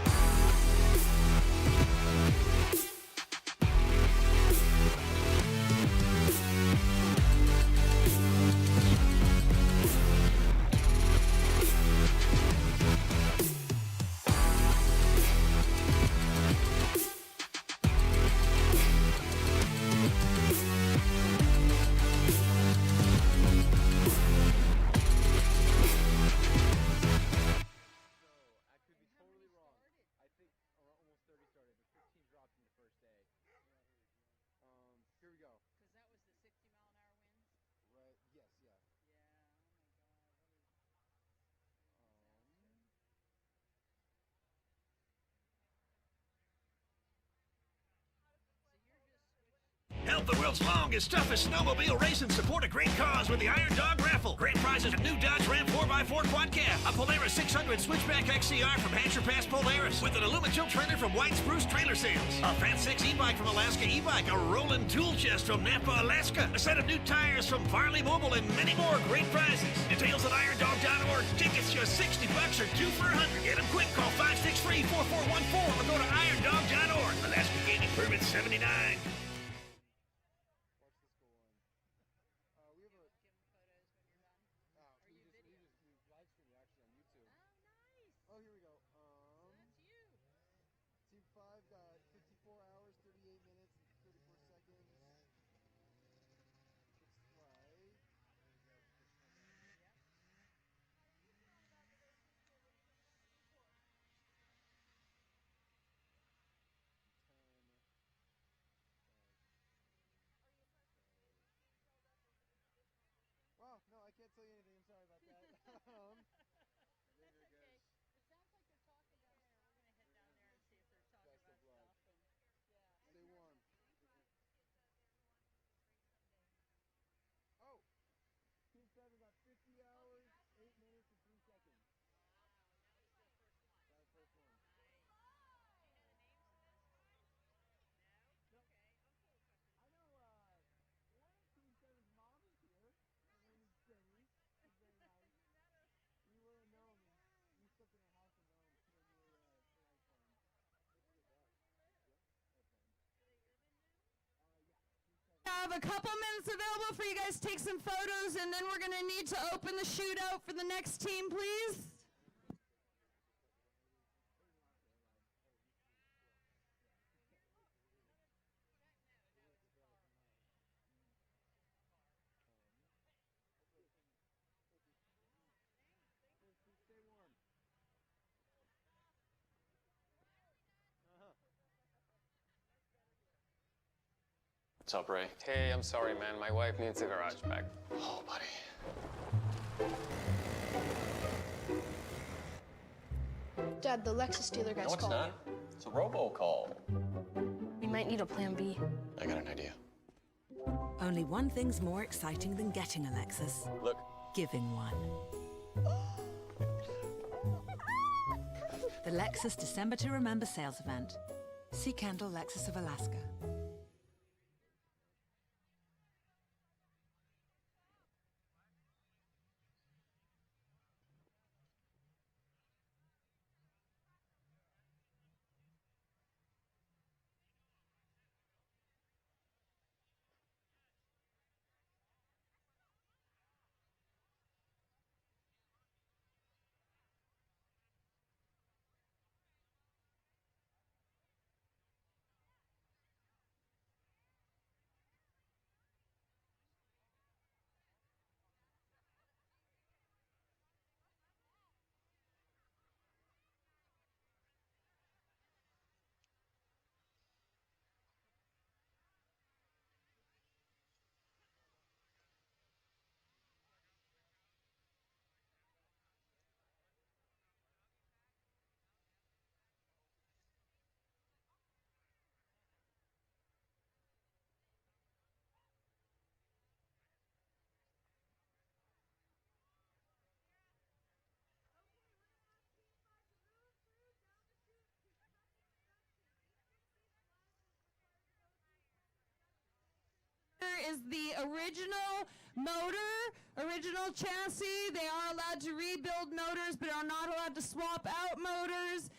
Speaker 5: Here we go.
Speaker 2: Because that was the 60-mile-an-hour winds?
Speaker 5: Right. Yes. Yeah.
Speaker 2: Yeah.
Speaker 21: Help the world's longest, toughest snowmobile race and support a great cause with the Iron Dog Raffle. Great prizes, a new Dodge Ram 4x4 quad cab, a Polaris 600 Switchback XCR from Hampshire Pass Polaris, with an aluminum tilt trailer from White Spruce Trailer Sales, a Fat 6 e-bike from Alaska e-bike, a rolling tool chest from Napa, Alaska, a set of new tires from Farley Mobile, and many more great prizes. Details at irondog.org. Tickets just $60 or 2 for $100. Get them quick. Call 563-4414 or go to irondog.org. Alaska Gaming Permit 79.
Speaker 5: Oh, here we go. That's you. Team 5 got 54 hours, 38 minutes, and 34 seconds. Looks like. Wow, no, I can't tell you anything. I'm sorry about that.
Speaker 2: That's okay. It sounds like they're talking down there. We're going to head down there and see if they're talking
Speaker 5: Best of
Speaker 2: about
Speaker 5: luck.
Speaker 2: stuff. And, yeah.
Speaker 5: Stay warm. Oh! Team 7 got 50 hours, 8 minutes, and 3 seconds. That was the first one. I know, one of Team 7's mom is here. Her name is Jenny. She's very nice. We were in Nome, and we slept in her house in Nome near Rice Farm.
Speaker 3: Have a couple minutes available for you guys to take some photos, and then we're going to need to open the shootout for the next team, please.
Speaker 5: Stay warm.
Speaker 22: What's up, Ray? Hey, I'm sorry, man. My wife needs a garage bag. Oh, buddy.
Speaker 23: Dad, the Lexus dealer guy's
Speaker 22: No, it's
Speaker 23: calling
Speaker 22: not. It's a robocall.
Speaker 23: you. We might need a plan B.
Speaker 22: I got an idea.
Speaker 24: Only one thing's more exciting than getting a Lexus.
Speaker 22: Look.
Speaker 24: Giving one. The Lexus December to Remember sales event. See Kendall Lexus of Alaska.
Speaker 3: is the original motor, original chassis. They are allowed to rebuild motors, but are not allowed to swap out motors.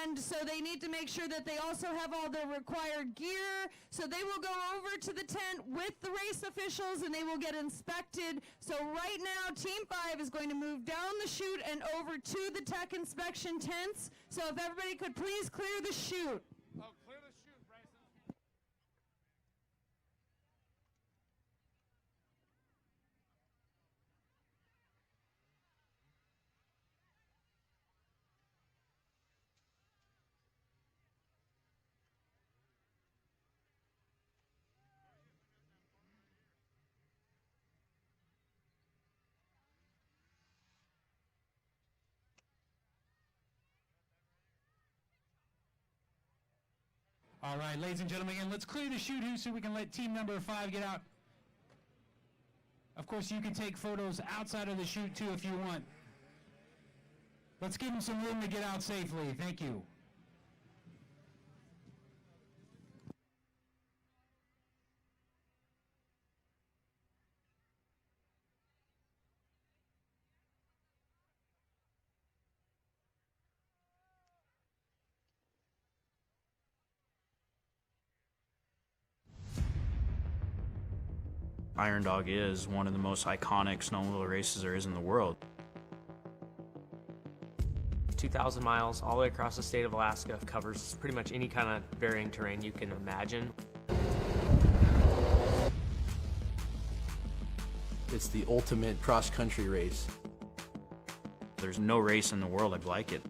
Speaker 3: And so they need to make sure that they also have all the required gear. So they will go over to the tent with the race officials and they will get inspected. So right now, Team 5 is going to move down the chute and over to the tech inspection tents. So if everybody could please clear the chute.
Speaker 4: Oh, clear the chute, Bryson.
Speaker 9: All right, ladies and gentlemen, again, let's clear the chute here so we can let team number 5 get out. Of course, you can take photos outside of the chute too if you want. Let's give them some room to get out safely. Thank you.
Speaker 1: Iron Dog is one of the most iconic snowmobile races there is in the world.
Speaker 7: 2,000 miles all the way across the state of Alaska, covers pretty much any kind of varying terrain you can imagine.
Speaker 19: It's the ultimate cross-country race.
Speaker 1: There's no race in the world like it.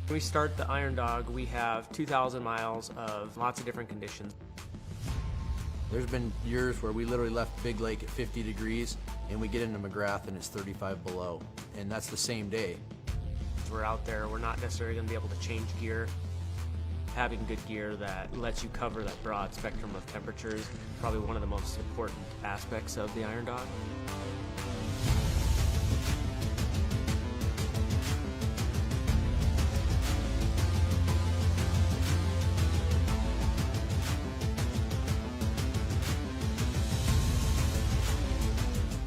Speaker 7: When we start the Iron Dog, we have 2,000 miles of lots of different conditions.
Speaker 19: There's been years where we literally left Big Lake at 50 degrees and we get into McGrath and it's 35 below, and that's the same day.
Speaker 7: We're out there, we're not necessarily going to be able to change gear. Having good gear that lets you cover that broad spectrum of temperatures is probably one of the most important aspects of the Iron Dog.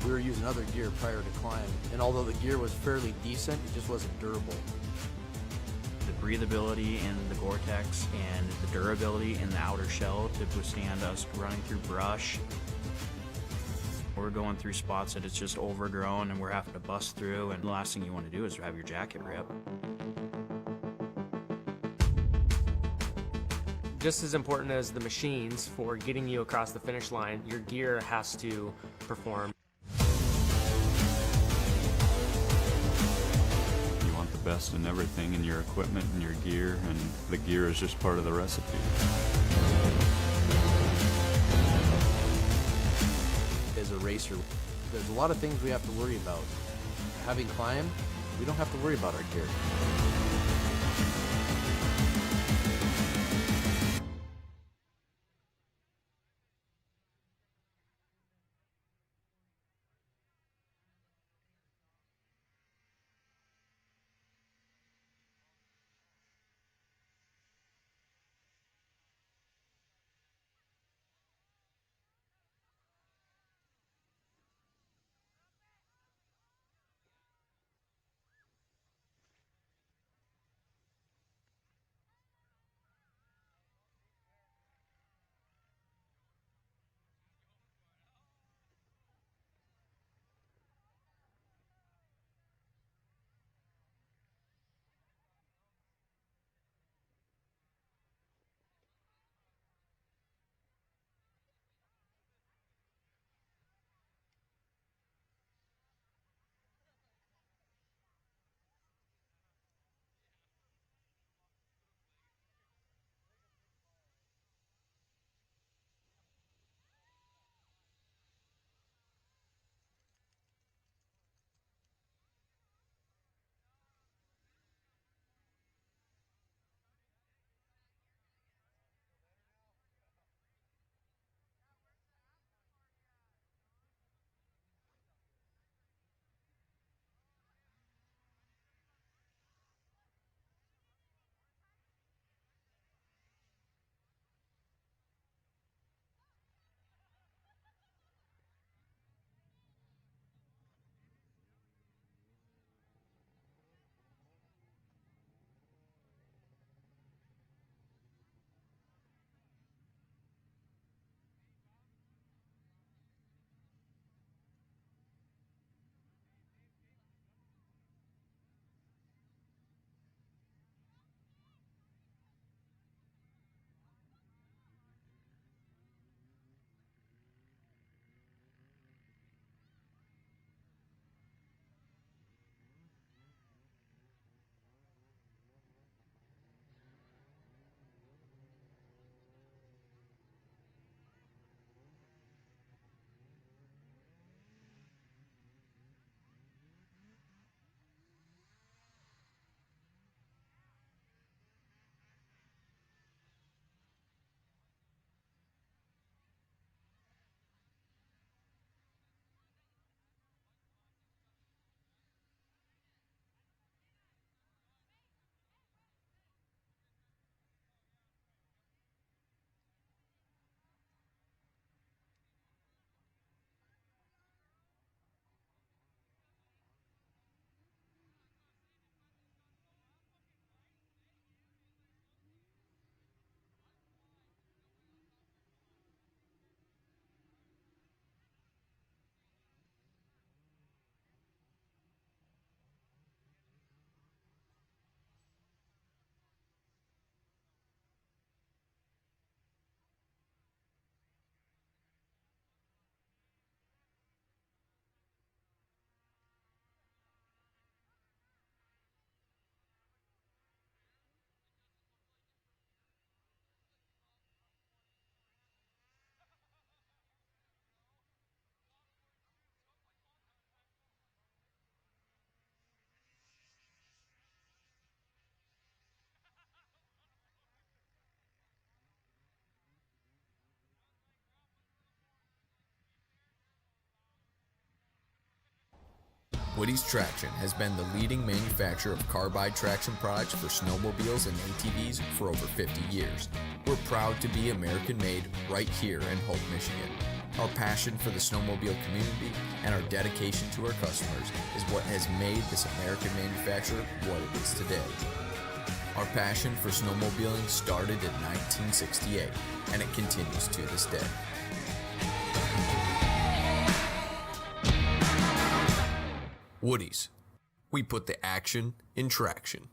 Speaker 19: We were using other gear prior to climb, and although the gear was fairly decent, it just wasn't durable.
Speaker 1: The breathability in the Gore-Tex and the durability in the outer shell to withstand us running through brush. We're going through spots that it's just overgrown and we're having to bust through, and the last thing you want to do is have your jacket rip.
Speaker 7: Just as important as the machines for getting you across the finish line, your gear has to perform.
Speaker 17: Best in everything, in your equipment and your gear, and the gear is just part of the recipe.
Speaker 19: As a racer, there's a lot of things we have to worry about. Having climbed, we don't have to worry about our gear.
Speaker 6: Woody's Traction has been the leading manufacturer of carbide traction products for snowmobiles and ATVs for over 50 years. We're proud to be American-made right here in Hope, Michigan. Our passion for the snowmobile community and our dedication to our customers is what has made this American manufacturer what it is today. Our passion for snowmobiling started in 1968, and it continues to this day. Woody's. We put the action in traction.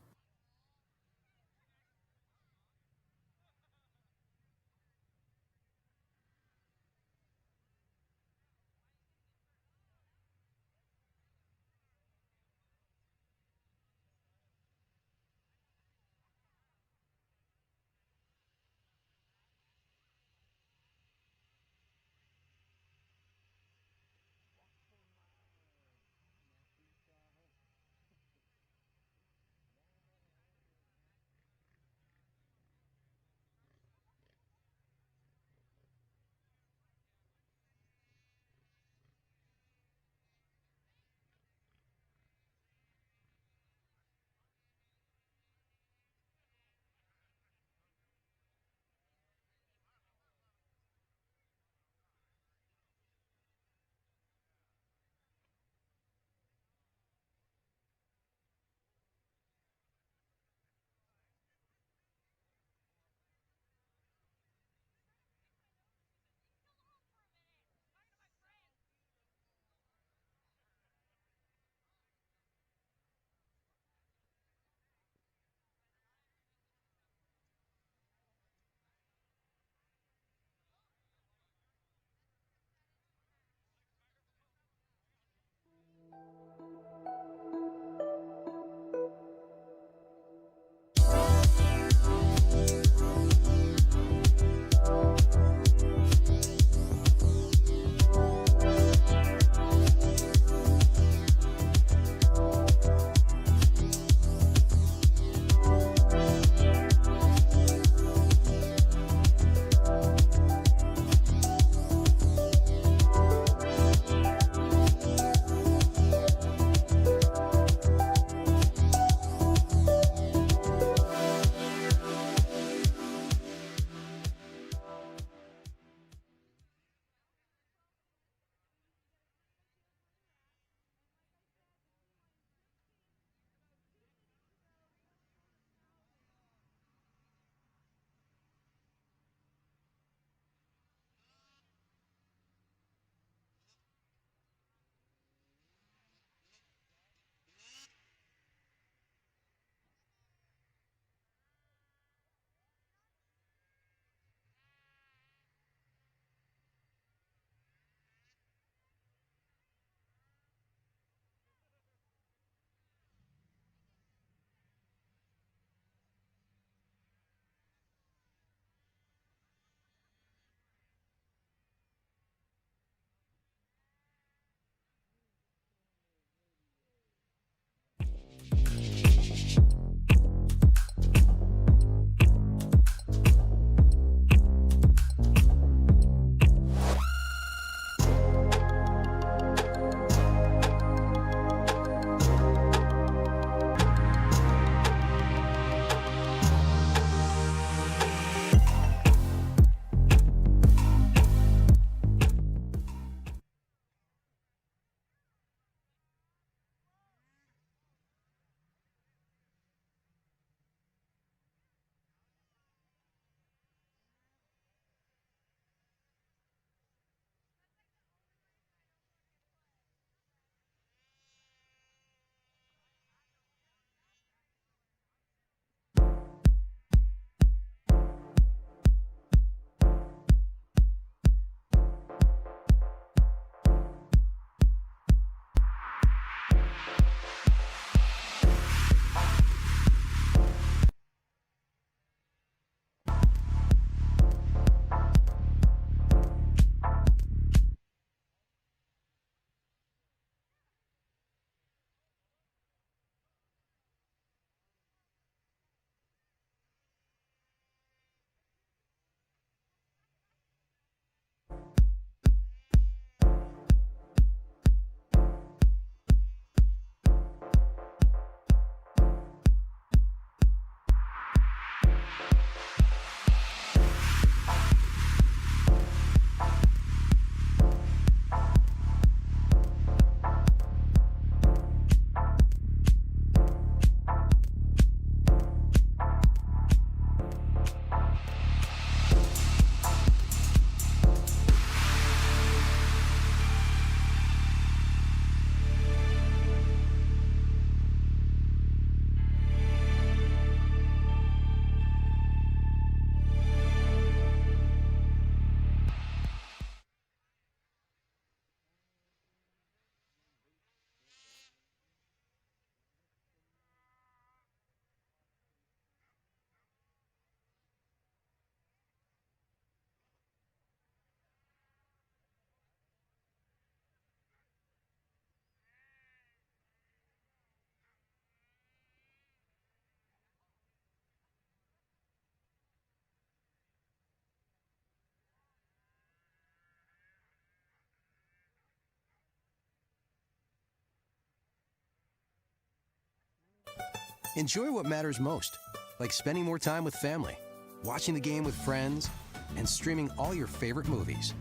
Speaker 8: Enjoy what matters most, like spending more time with family, watching the game with friends, and streaming all your favorite movies.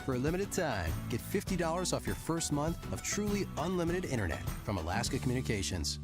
Speaker 8: For a limited time, get $50 off your first month of truly unlimited internet from Alaska Communications.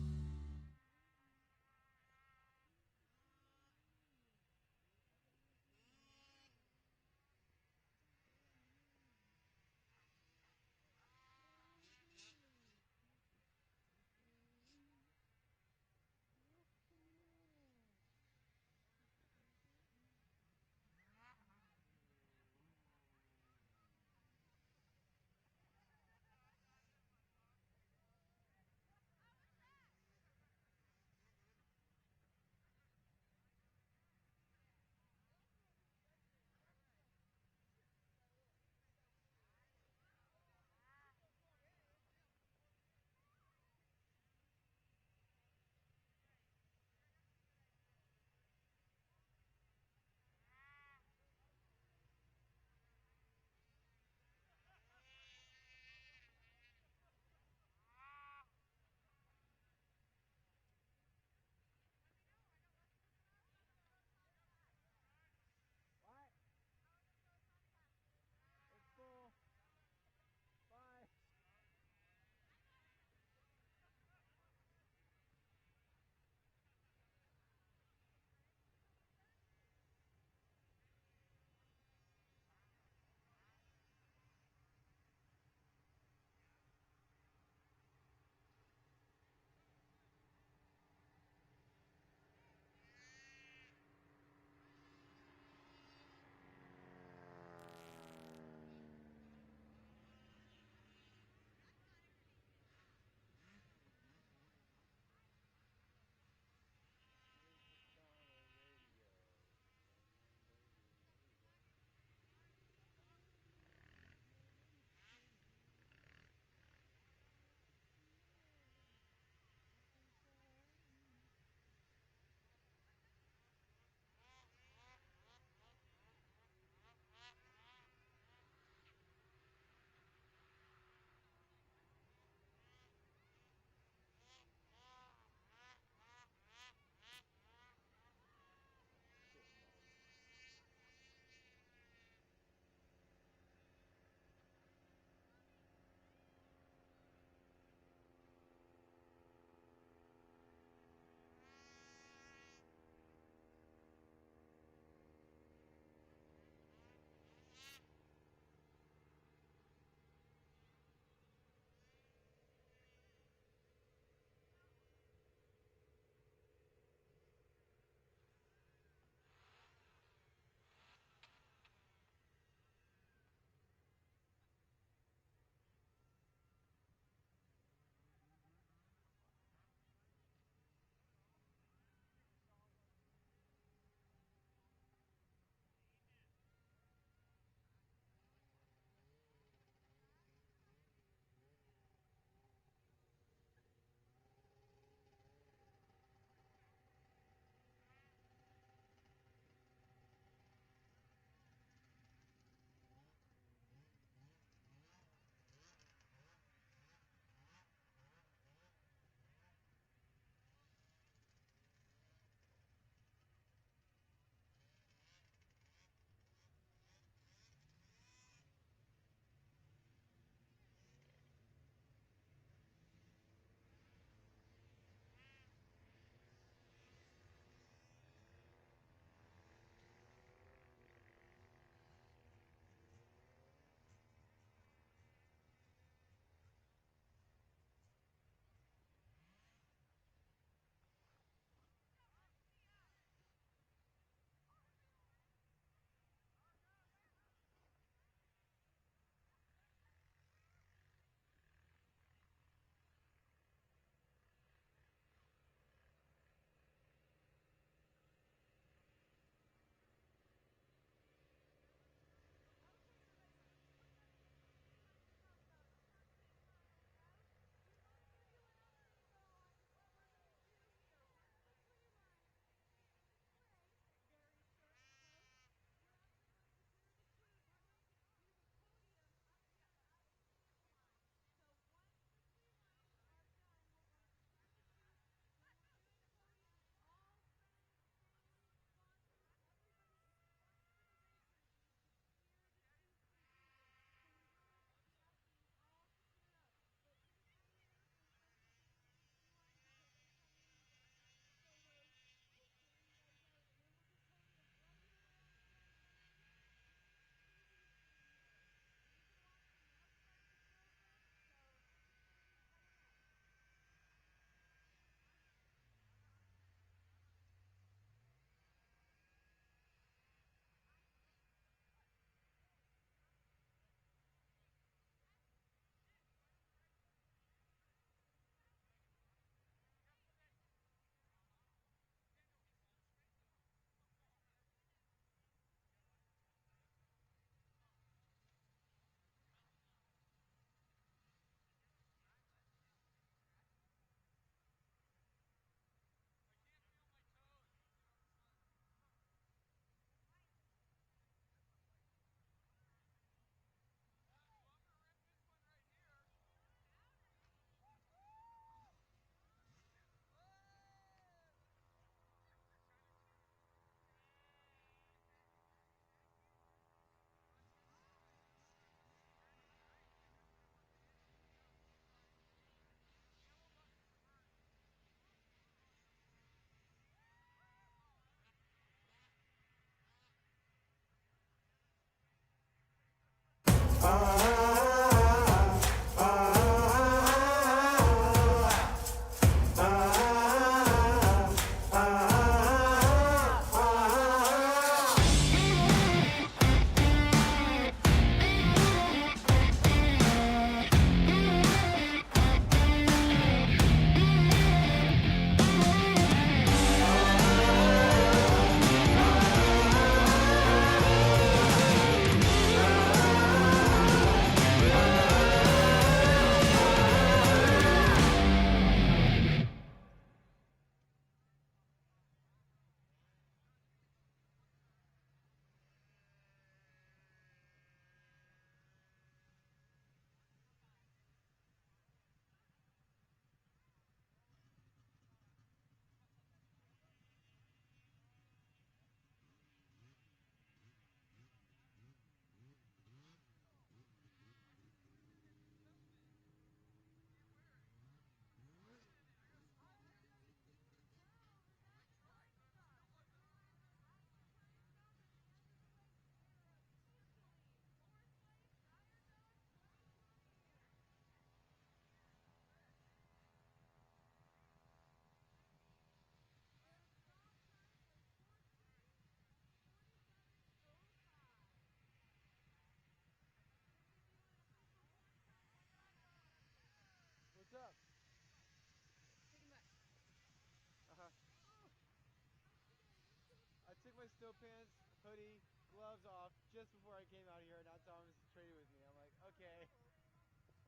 Speaker 5: my snow pants, hoodie, gloves off just before I came out here, and now Thomas traded with me. I'm like, okay.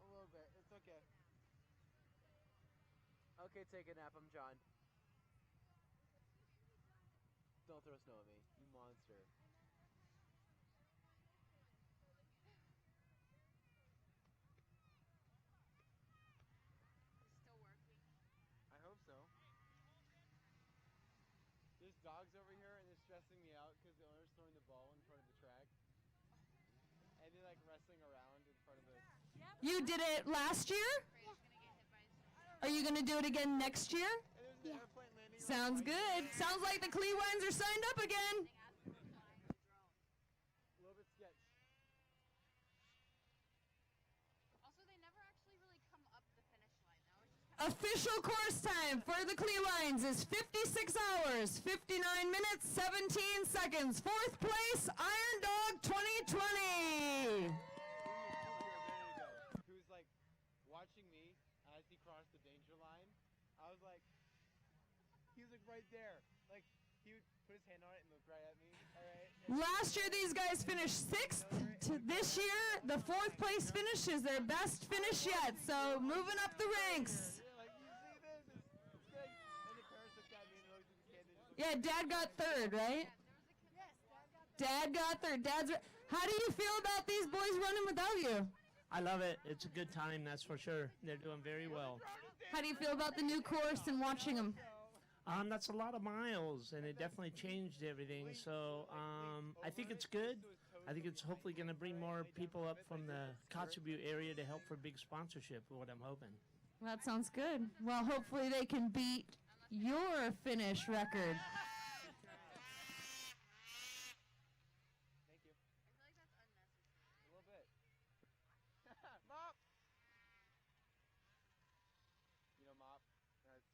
Speaker 5: A little bit. It's okay. Okay, take a nap. I'm John. Don't throw snow at me, you monster.
Speaker 2: Is it still working?
Speaker 5: I hope so. There's dogs over here and they're stressing me out because the owner's throwing the ball in front of the track. And they're like wrestling around in front of the...
Speaker 3: You did it last year? Are you going to do it again next year?
Speaker 5: Yeah.
Speaker 3: Sounds good. Sounds like the Clewines are signed up again.
Speaker 5: A little bit sketch.
Speaker 2: Also, they never actually really come up the finish line, though. It's just
Speaker 3: Official course time for the Clewines is 56 hours, 59 minutes, 17 seconds. Fourth place, Iron Dog 2020.
Speaker 5: Who's like watching me as he crossed the danger line. I was like, he was like right there. Like he would put his hand on it and look right at me. All right.
Speaker 3: Last year these guys finished 6th. This year the 4th place finish is their best finish yet. So moving up the ranks.
Speaker 5: Like you see this? It's good. And the parents looked at me and looked at the kid.
Speaker 3: Yeah, Dad got 3rd, right?
Speaker 11: Yes,
Speaker 3: Dad got 3rd. How do you feel about these boys running without you?
Speaker 10: I love it. It's a good time, that's for sure. They're doing very well.
Speaker 3: How do you feel about the new course and watching them?
Speaker 10: That's a lot of miles, and it definitely changed everything. So I think it's good. I think it's hopefully going to bring more people up from the Kotzebue area to help for big sponsorship, what I'm hoping.
Speaker 3: That sounds good. Well, hopefully they can beat your finish record.
Speaker 5: Thank you. I feel like that's unnecessary. A little bit. Mop! You know, mop,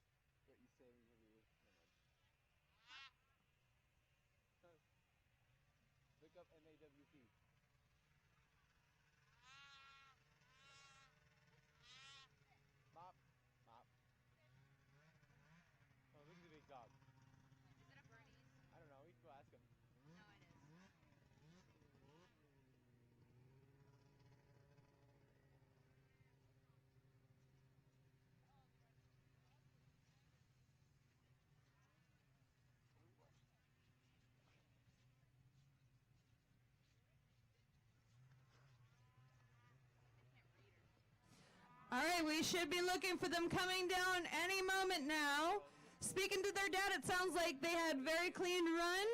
Speaker 5: that's what you say when you leave. Look up MAWP. Mop. Mop. Oh, look at the big dog.
Speaker 2: Is it a Bernese?
Speaker 5: I don't know, we can go ask him.
Speaker 2: No, it is.
Speaker 3: All right, we should be looking for them coming down any moment now. Speaking to their dad, it sounds like they had very clean run.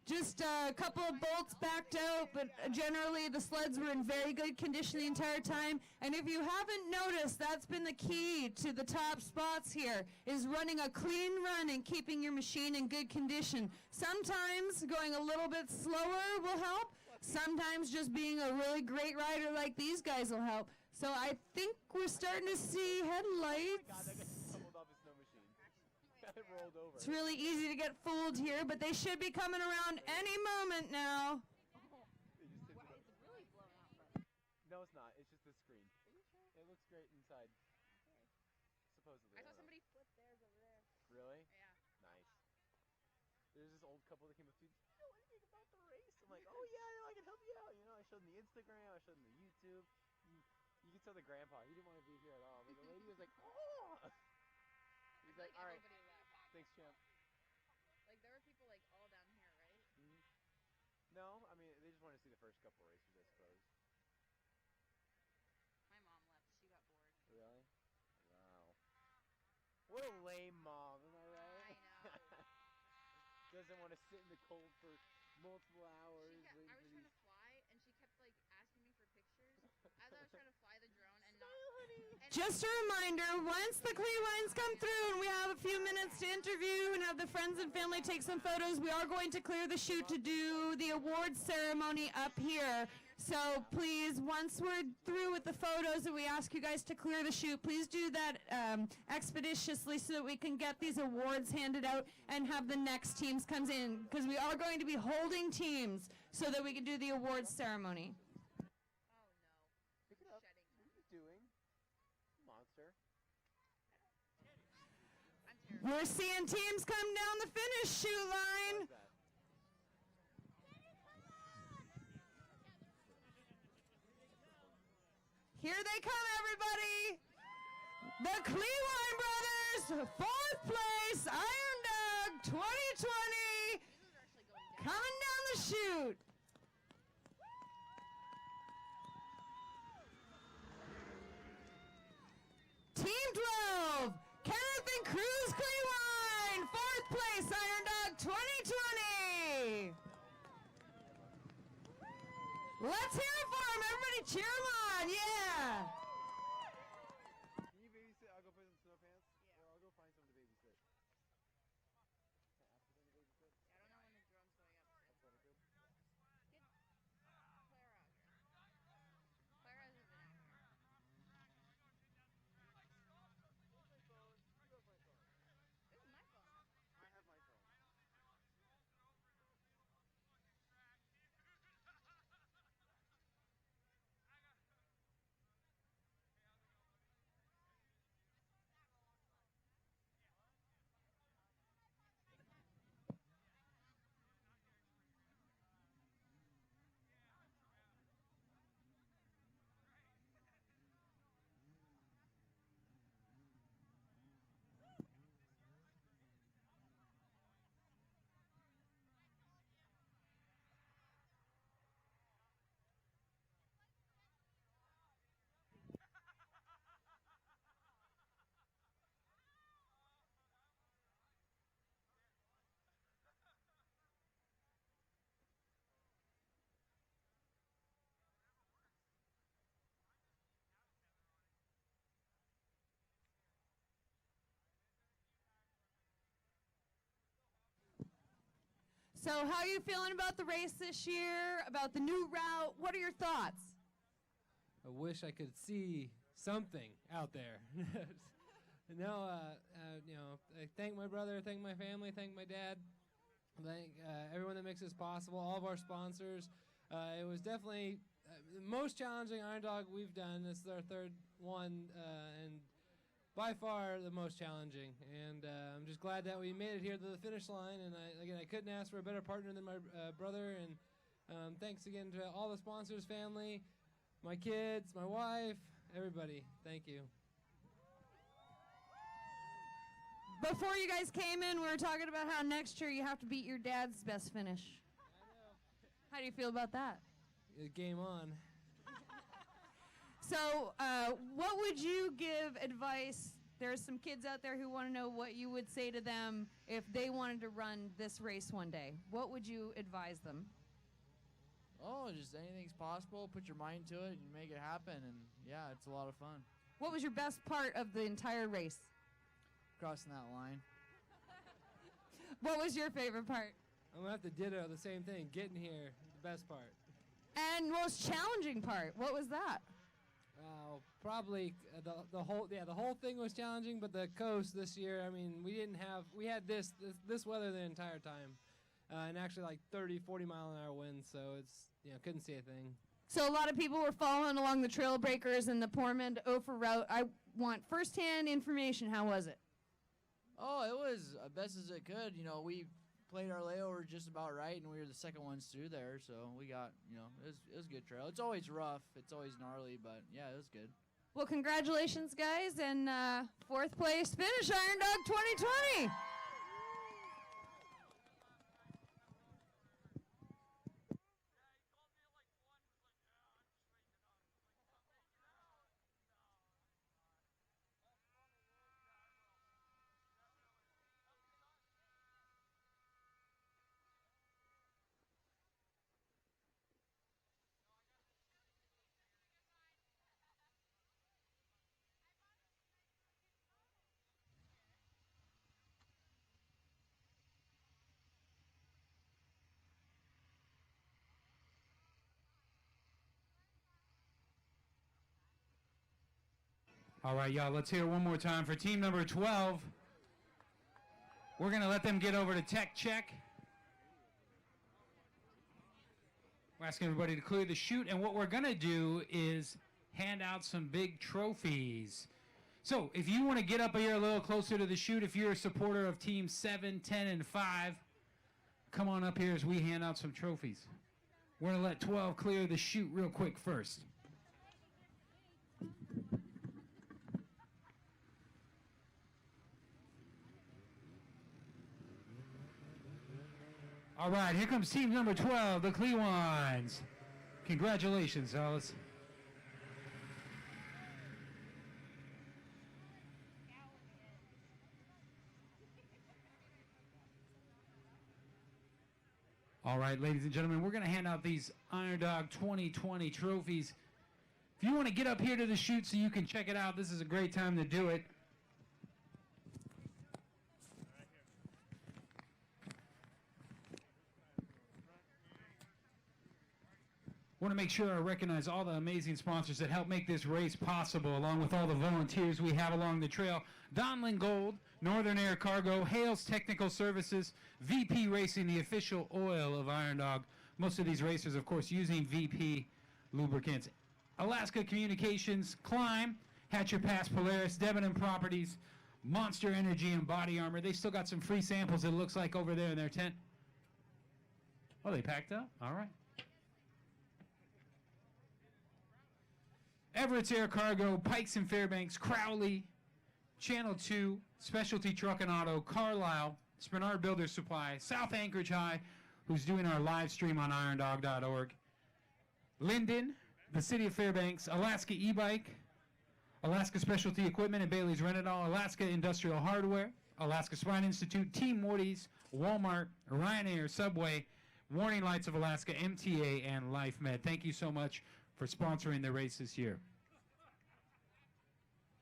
Speaker 3: Just a couple of bolts backed out, but generally the sleds were in very good condition the entire time. And if you haven't noticed, that's been the key to the top spots here, is running a clean run and keeping your machine in good condition. Sometimes going a little bit slower will help. Sometimes just being a really great rider like these guys will help. So I think we're starting to see headlights.
Speaker 5: God, that guy tumbled off his snow machine. It rolled over.
Speaker 3: It's really easy to get fooled here, but they should be coming around any moment now.
Speaker 5: It's really blown out. No, it's not. It's just the screen. Are you sure? It looks great inside. Okay. Supposedly.
Speaker 2: I saw somebody flip theirs over there.
Speaker 5: Really?
Speaker 2: Yeah.
Speaker 5: Nice. There's this old couple that came up to me. You know anything about the race? I'm like, oh yeah, I can help you out. You know, I showed them the Instagram. I showed them the YouTube. You can tell the grandpa. He didn't want to be here at all. But the lady was like, oh. He's like, all right.
Speaker 2: Everybody left.
Speaker 5: Thanks, champ.
Speaker 2: Like, there were people, like, all down here, right?
Speaker 5: Mm-hmm. No, I mean, they just wanted to see the first couple races, I suppose.
Speaker 2: My mom left. She got bored.
Speaker 5: Really? Wow. What a lame mom, am I right?
Speaker 2: I know.
Speaker 5: Doesn't want to sit in the cold for multiple hours.
Speaker 2: I was trying to fly, and she kept, like, asking me for pictures as I was trying to fly the drone and not... And
Speaker 3: Just a reminder, once the Clewines come through and we have a few minutes to interview and have the friends and family take some photos, we are going to clear the chute to do the awards ceremony up here. So please, once we're through with the photos and we ask you guys to clear the chute, please do that expeditiously so that we can get these awards handed out and have the next teams comes in, because we are going to be holding teams so that we can do the awards ceremony.
Speaker 5: Pick it up. What are you doing? Monster.
Speaker 3: We're seeing teams come down the finish chute line. Here they come, everybody. The Cleveland Brothers, 4th place, Iron Dog 2020, coming down the chute. Team 12, Kenneth and Cruz Cleveland, 4th place, Iron Dog 2020. Let's hear it for them. Everybody cheer them on. Yeah.
Speaker 5: Can you babysit? I'll go put in snow pants. Yeah. Or I'll go find someone to babysit. Can I ask for someone to babysit?
Speaker 2: Yeah, I don't know when the drone's going up.
Speaker 5: That's what I could.
Speaker 2: Get Claire out here. Claire hasn't been out here.
Speaker 5: Where's my phone? You have my phone.
Speaker 2: This is my phone.
Speaker 5: I have my phone.
Speaker 3: So how are you feeling about the race this year, about the new route? What are your thoughts?
Speaker 12: I wish I could see something out there. No, I thank my brother, thank my family, thank my dad, thank everyone that makes this possible, all of our sponsors. It was definitely the most challenging Iron Dog we've done. This is our 3rd one, and by far the most challenging. And I'm just glad that we made it here to the finish line. And I couldn't ask for a better partner than my brother. And thanks again to all the sponsors, family, my kids, my wife, everybody. Thank you.
Speaker 3: Before you guys came in, we were talking about how next year you have to beat your dad's best finish. How do you feel about that?
Speaker 12: Game on.
Speaker 3: So, what would you give advice? There's some kids out there who want to know what you would say to them if they wanted to run this race one day. What would you advise them?
Speaker 13: Oh, just anything's possible. Put your mind to it and make it happen. And yeah, it's a lot of fun.
Speaker 3: What was your best part of the entire race?
Speaker 13: Crossing that line.
Speaker 3: What was your favorite part?
Speaker 12: I'm going to have to ditto the same thing. Getting here, the best part.
Speaker 3: And most challenging part, what was that?
Speaker 12: Probably the whole thing was challenging, but the coast this year, I mean, we had this weather the entire time, and actually like 30-40 mile an hour winds, so it's couldn't see a thing.
Speaker 3: So a lot of people were following along the trail breakers and the Portman to Ophir route. I want firsthand information. How was it?
Speaker 13: Oh, it was best as it could. We played our layover just about right, and we were the second ones through there, so we got, it was a good trail. It's always rough. It's always gnarly, but yeah, it was good.
Speaker 3: Well, congratulations, guys, and 4th place finish, Iron Dog 2020.
Speaker 9: All right, y'all, let's hear it one more time for team number 12. We're going to let them get over to tech check. We're asking everybody to clear the chute, and what we're going to do is hand out some big trophies. So if you want to get up here a little closer to the chute, if you're a supporter of teams 7, 10, and 5, come on up here as we hand out some trophies. We're going to let 12 clear the chute real quick first. All right, here comes team number 12, the Clewines. Congratulations, fellas. All right, ladies and gentlemen, we're going to hand out these Iron Dog 2020 trophies. If you want to get up here to the chute so you can check it out, this is a great time to do it. Want to make sure I recognize all the amazing sponsors that help make this race possible, along with all the volunteers we have along the trail. Donlin Gold, Northern Air Cargo, Hales Technical Services, VP Racing, the official oil of Iron Dog. Most of these racers, of course, using VP lubricants. Alaska Communications, Climb, Hatcher Pass Polaris, Debenham Properties, Monster Energy, and Body Armor. They still got some free samples, it looks like, over there in their tent. Oh, they packed up? All right. Everett's Air Cargo, Pikes and Fairbanks, Crowley, Channel 2, Specialty Truck and Auto, Carlisle, Spinard Builder Supply, South Anchorage High, who's doing our live stream on irondog.org, Linden, the City of Fairbanks, Alaska E-Bike, Alaska Specialty Equipment and Bailey's Renadol, Alaska Industrial Hardware, Alaska Spine Institute, Team Morty's, Walmart, Ryanair, Subway, Warning Lights of Alaska, MTA, and LifeMed. Thank you so much for sponsoring the race this year.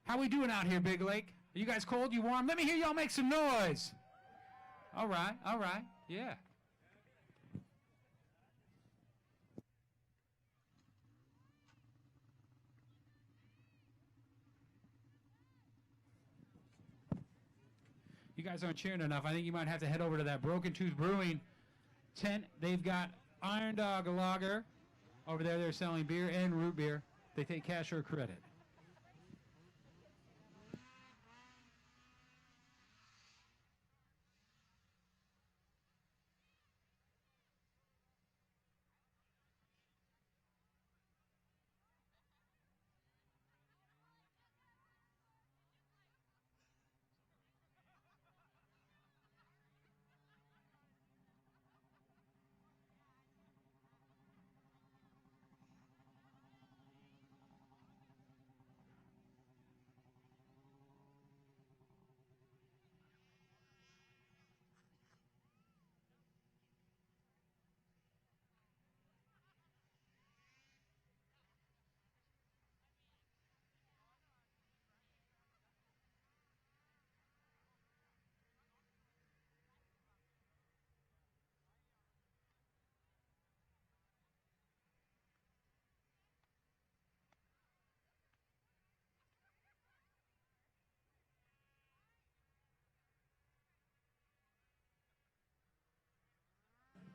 Speaker 9: How we doing out here, Big Lake? Are you guys cold? You warm? Let me hear y'all make some noise. All right, yeah. You guys aren't cheering enough. I think you might have to head over to that Broken Tooth Brewing tent. They've got Iron Dog Lager. Over there, they're selling beer and root beer. They take cash or credit.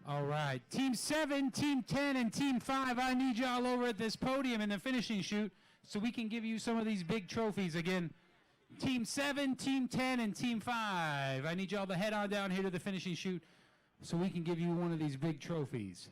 Speaker 9: All right. Team 7, Team 10, and Team 5, I need y'all over at this podium in the finishing chute so we can give you some of these big trophies. Again, Team 7, Team 10, and Team 5. I need y'all to head on down here to the finishing chute so we can give you one of these big trophies.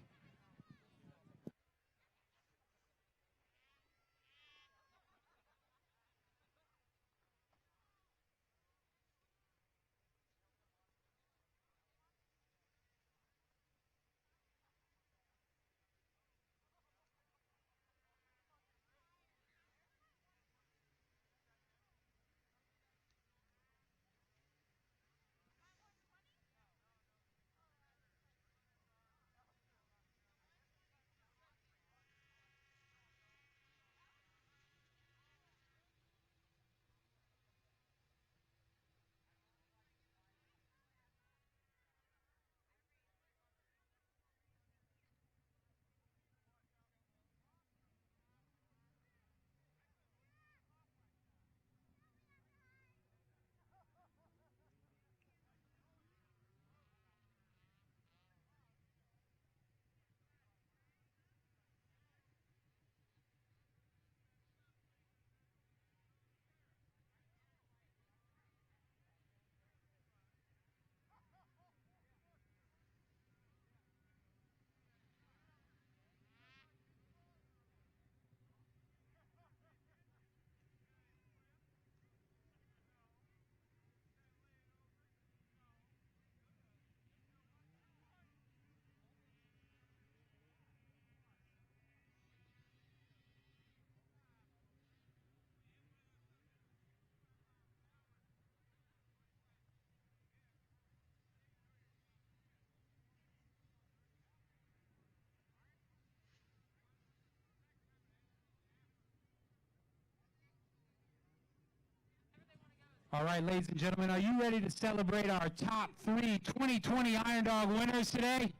Speaker 9: All right, ladies and gentlemen, are you ready to celebrate our top 3 2020 Iron Dog winners today?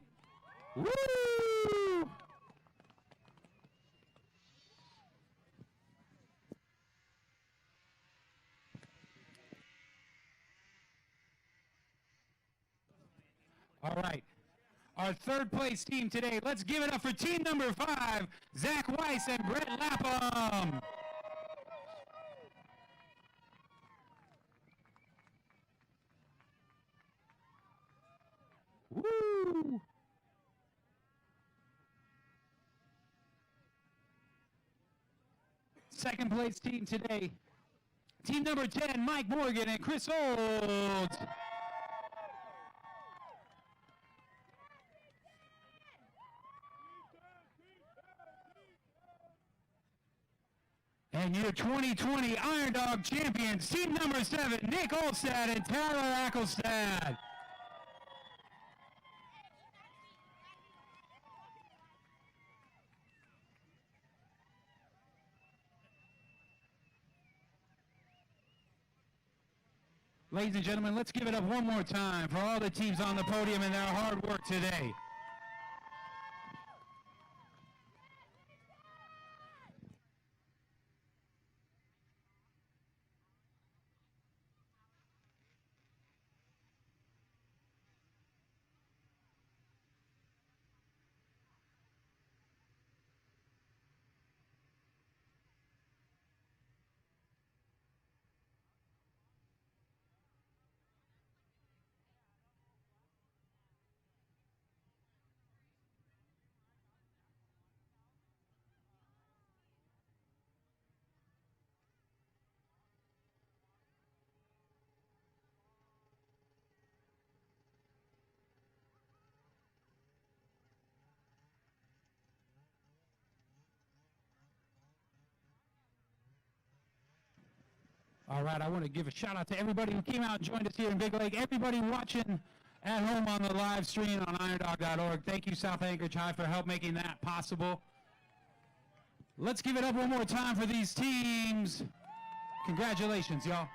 Speaker 9: Woo! All right. Our third place team today, let's give it up for team number 5, Zach Weiss and Brett Lapham. Woo! Second place team today, team number 10, Mike Morgan and Chris Olds. And your 2020 Iron Dog champions, team number 7, Nick Olstad and Tyler Ackelstad. Ladies and gentlemen, let's give it up one more time for all the teams on the podium and their hard work today. All right, I want to give a shout out to everybody who came out and joined us here in Big Lake. Everybody watching at home on the live stream on irondog.org. Thank you, South Anchorage High, for help making that possible. Let's give it up one more time for these teams. Congratulations, y'all.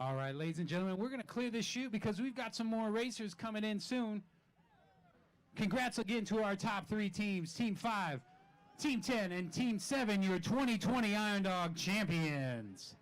Speaker 9: All right, ladies and gentlemen, we're going to clear this chute because we've got some more racers coming in soon. Congrats again to our top 3 teams, Team 5, Team 10, and Team 7, your 2020 Iron Dog champions.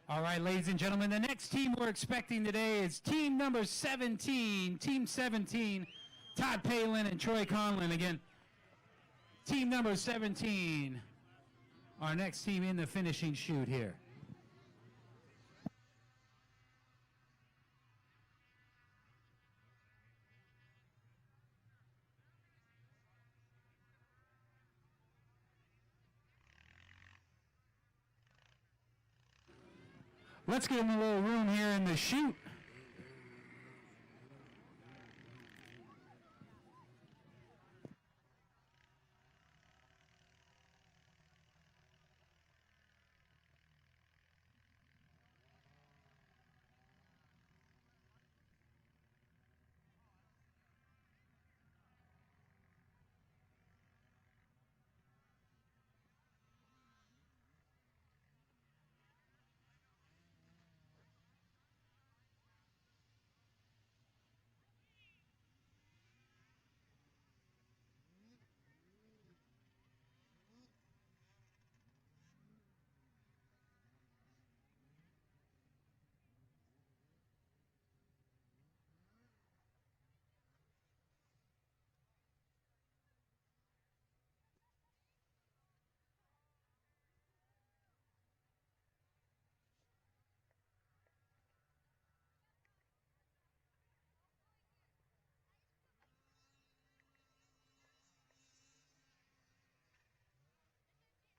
Speaker 9: All right, ladies and gentlemen, the next team we're expecting today is team number 17, Team 17, Todd Palin and Troy Conlon. Again, team number 17, our next team in the finishing chute here. Let's give them a little room here in the chute.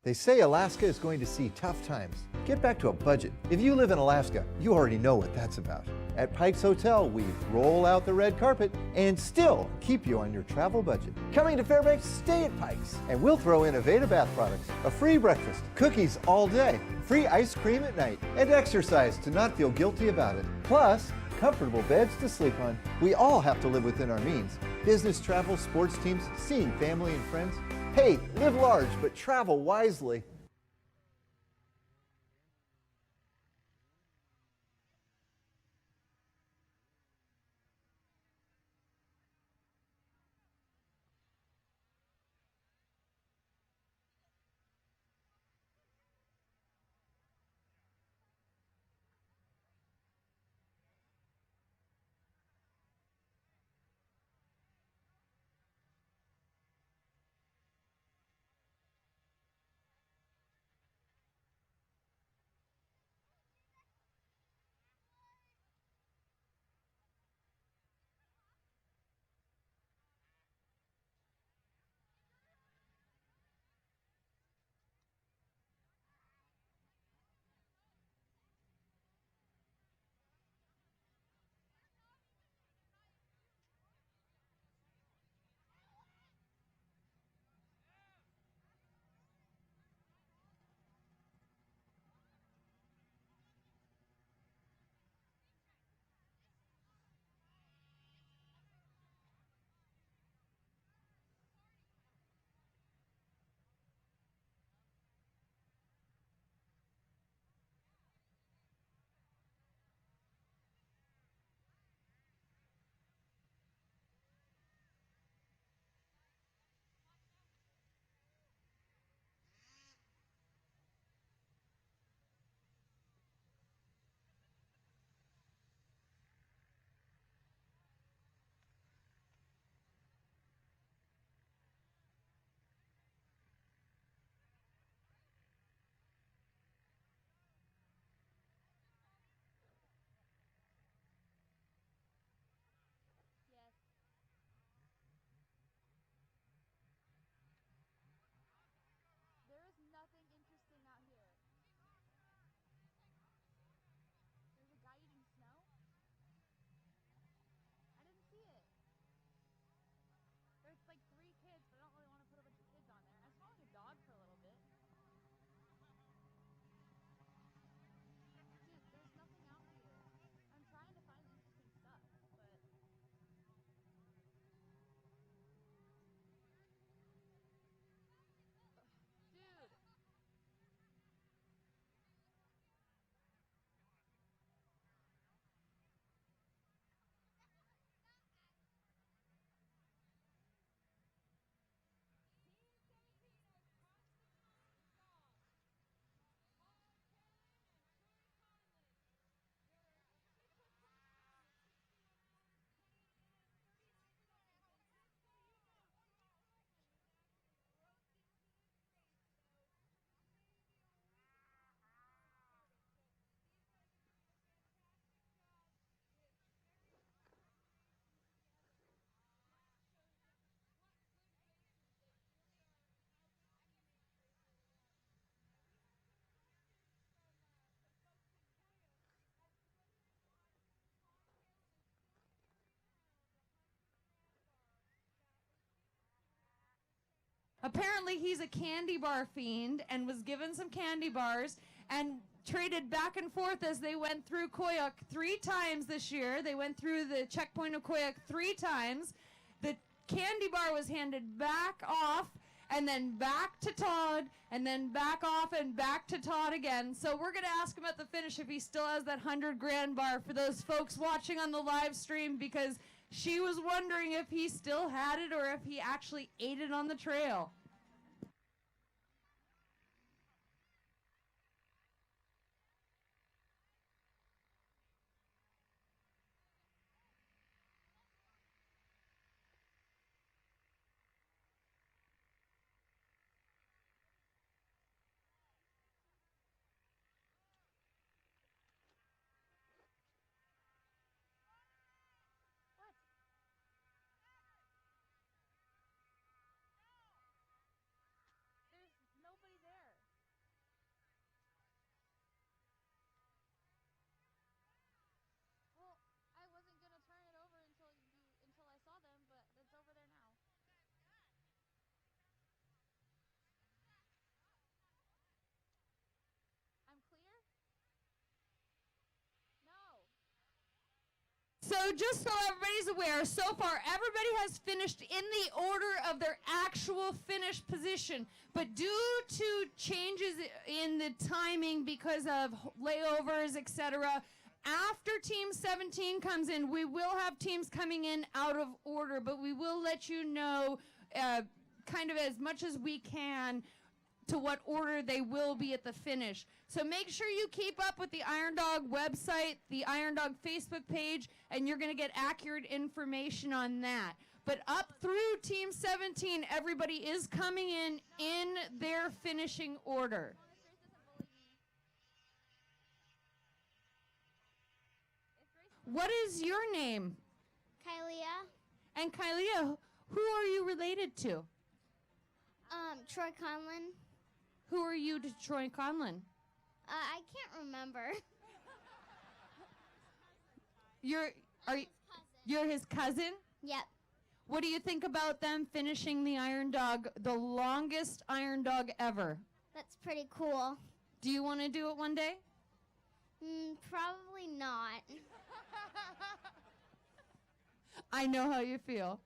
Speaker 14: They say Alaska is going to see tough times. Get back to a budget. If you live in Alaska, you already know what that's about. At Pike's Hotel, we roll out the red carpet and still keep you on your travel budget. Coming to Fairbanks, stay at Pike's, and we'll throw in Aveda bath products, a free breakfast, cookies all day, free ice cream at night, and exercise to not feel guilty about it. Plus, comfortable beds to sleep on. We all have to live within our means. Business travel, sports teams, seeing family and friends. Hey, live large, but travel wisely.
Speaker 3: Apparently he's a candy bar fiend and was given some candy bars and traded back and forth as they went through Koyuk 3 times this year. They went through the checkpoint of Koyuk 3 times. The candy bar was handed back off and then back to Todd and then back off and back to Todd again. So we're going to ask him at the finish if he still has that 100 grand bar for those folks watching on the live stream, because she was wondering if he still had it or if he actually ate it on the trail.
Speaker 2: There's nobody there. Well, I wasn't gonna turn it over until I saw them, but it's over there now. I'm clear? No.
Speaker 3: So just so everybody's aware, so far everybody has finished in the order of their actual finish position. But due to changes in the timing because of layovers, etc., after Team 17 comes in, we will have teams coming in out of order, but we will let you know kind of as much as we can to what order they will be at the finish. So make sure you keep up with the Iron Dog website, the Iron Dog Facebook page, and you're going to get accurate information on that. But up through Team 17, everybody is coming in their finishing order. What is your name?
Speaker 15: Kylia.
Speaker 3: And Kylia, who are you related to?
Speaker 15: Troy Conlon.
Speaker 3: Who are you to Troy Conlon?
Speaker 15: I can't remember.
Speaker 3: You're his cousin?
Speaker 15: Yep.
Speaker 3: What do you think about them finishing the Iron Dog, the longest Iron Dog ever?
Speaker 15: That's pretty cool.
Speaker 3: Do you want to do it one day?
Speaker 15: Probably not.
Speaker 3: I know how you feel.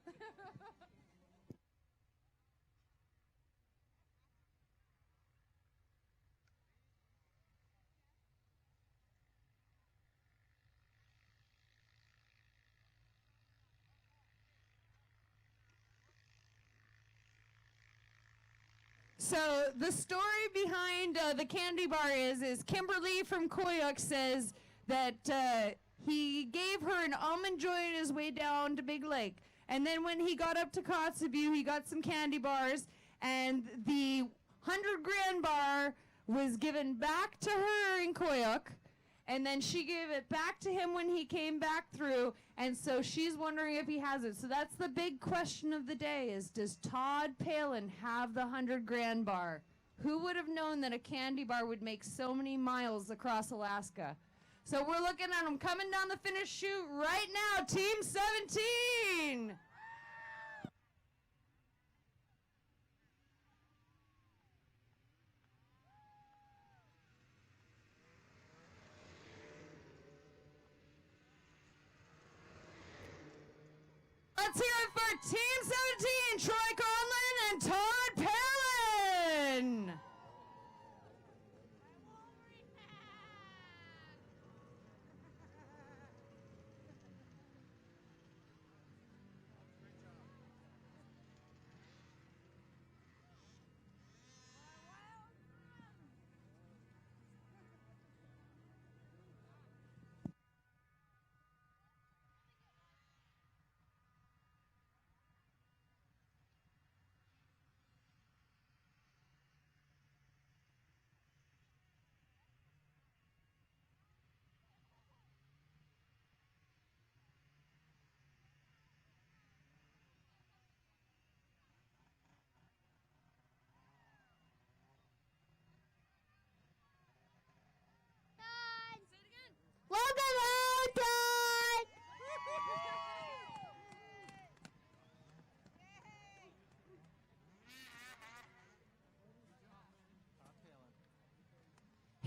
Speaker 3: So the story behind the candy bar is Kimberly from Koyuk says that he gave her an almond joy on his way down to Big Lake. And then when he got up to Kotzebue, he got some candy bars, and the 100 grand bar was given back to her in Koyuk, and then she gave it back to him when he came back through, and so she's wondering if he has it. So that's the big question of the day is, does Todd Palin have the 100 grand bar? Who would have known that a candy bar would make so many miles across Alaska? So we're looking at him coming down the finish chute right now, Team 17! Let's hear it for Team 17, Troy Conlon and Todd Palin!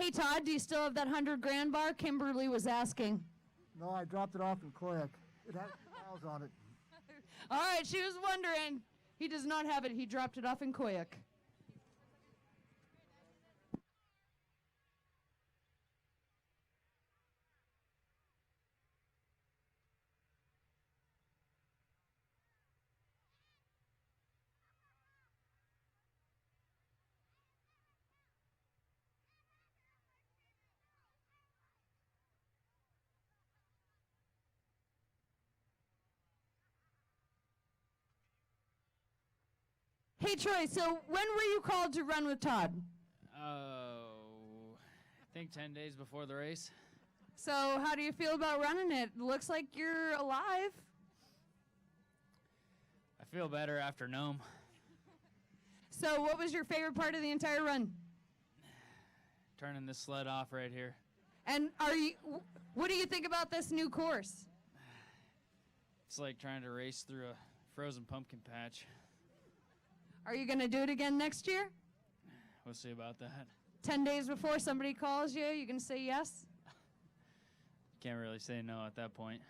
Speaker 3: Hey, Todd, do you still have that 100 grand bar? Kimberly was asking.
Speaker 11: No, I dropped it off in Koyak. It has miles on it.
Speaker 3: All right, she was wondering. He does not have it. He dropped it off in Koyak. Hey, Troy, so when were you called to run with Todd?
Speaker 16: Oh, I think 10 days before the race.
Speaker 3: So how do you feel about running it? Looks like you're alive.
Speaker 16: I feel better after Nome.
Speaker 3: So what was your favorite part of the entire run?
Speaker 16: Turning this sled off right here.
Speaker 3: And what do you think about this new course?
Speaker 16: It's like trying to race through a frozen pumpkin patch.
Speaker 3: Are you going to do it again next year?
Speaker 16: We'll see about that.
Speaker 3: 10 days before somebody calls you, you going to say yes?
Speaker 16: Can't really say no at that point.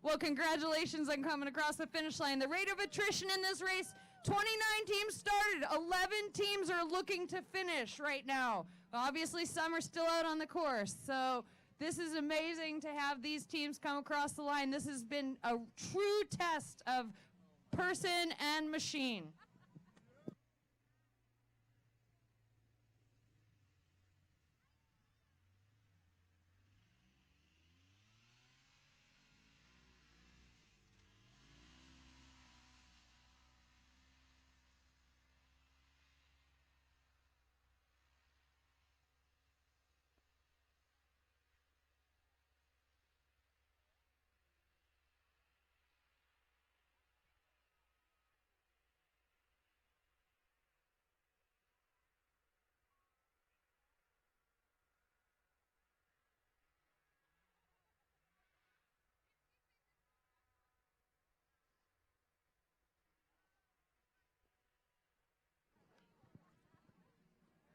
Speaker 3: Well, congratulations on coming across the finish line. The rate of attrition in this race, 29 teams started. 11 teams are looking to finish right now. Obviously, some are still out on the course. So this is amazing to have these teams come across the line. This has been a true test of person and machine.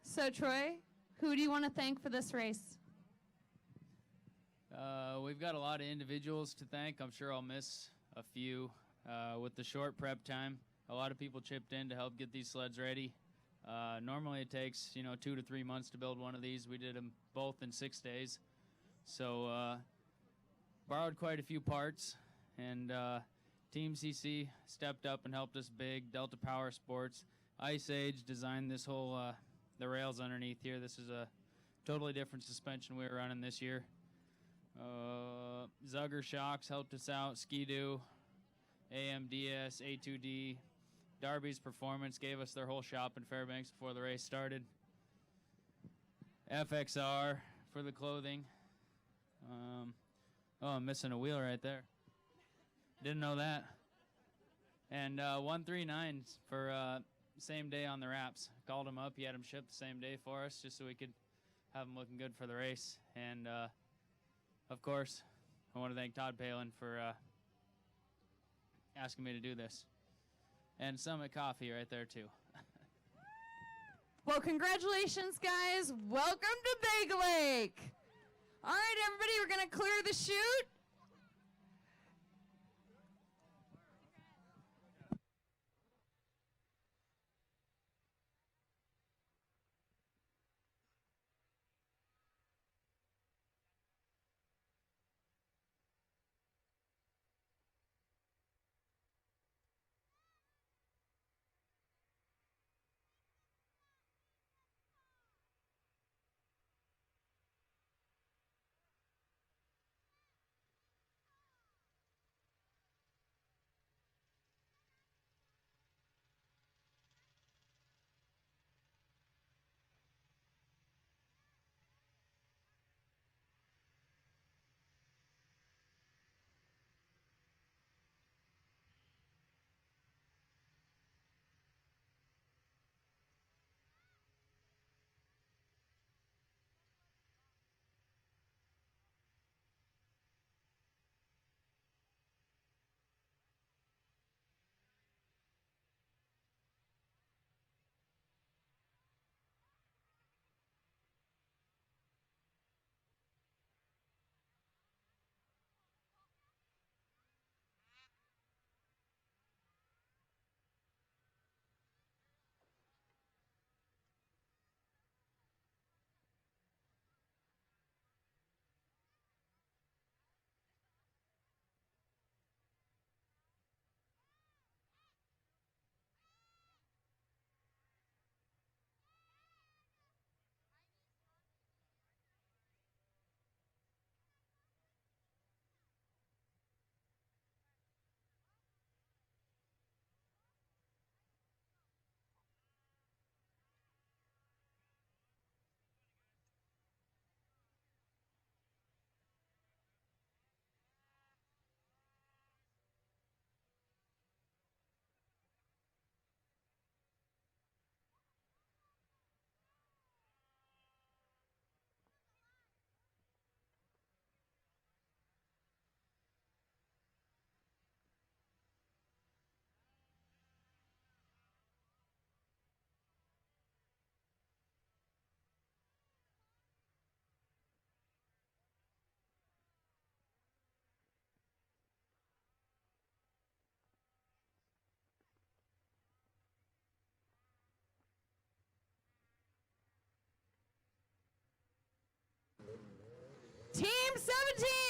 Speaker 3: So, Troy, who do you want to thank for this race?
Speaker 16: We've got a lot of individuals to thank. I'm sure I'll miss a few. With the short prep time, a lot of people chipped in to help get these sleds ready. Normally it takes, 2 to 3 months to build one of these. We did them both in 6 days. So borrowed quite a few parts, and Team CC stepped up and helped us big. Delta Power Sports, Ice Age designed this whole the rails underneath here. This is a totally different suspension we were running this year. Zugger Shocks helped us out. Ski-Doo, AMDS, A2D, Darby's Performance gave us their whole shop in Fairbanks before the race started. FXR for the clothing. I'm missing a wheel right there. Didn't know that. And 139s for same day on the wraps. Called him up. He had them shipped the same day for us just so we could have them looking good for the race. And, of course, I want to thank Todd Palin for asking me to do this. And Summit Coffee right there, too.
Speaker 3: Well, congratulations, guys. Welcome to Big Lake. All right, everybody, we're going to clear the chute.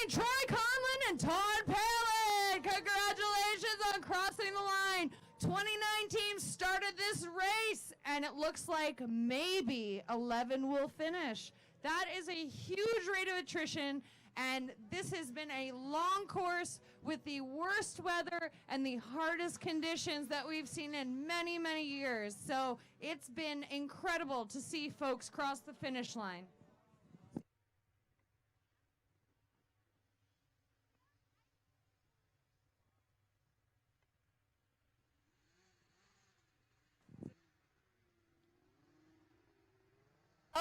Speaker 3: Troy Conlon and Todd Palin. Congratulations on crossing the line. 29 teams started this race, and it looks like maybe 11 will finish. That is a huge rate of attrition, and this has been a long course with the worst weather and the hardest conditions that we've seen in many, many years. So it's been incredible to see folks cross the finish line.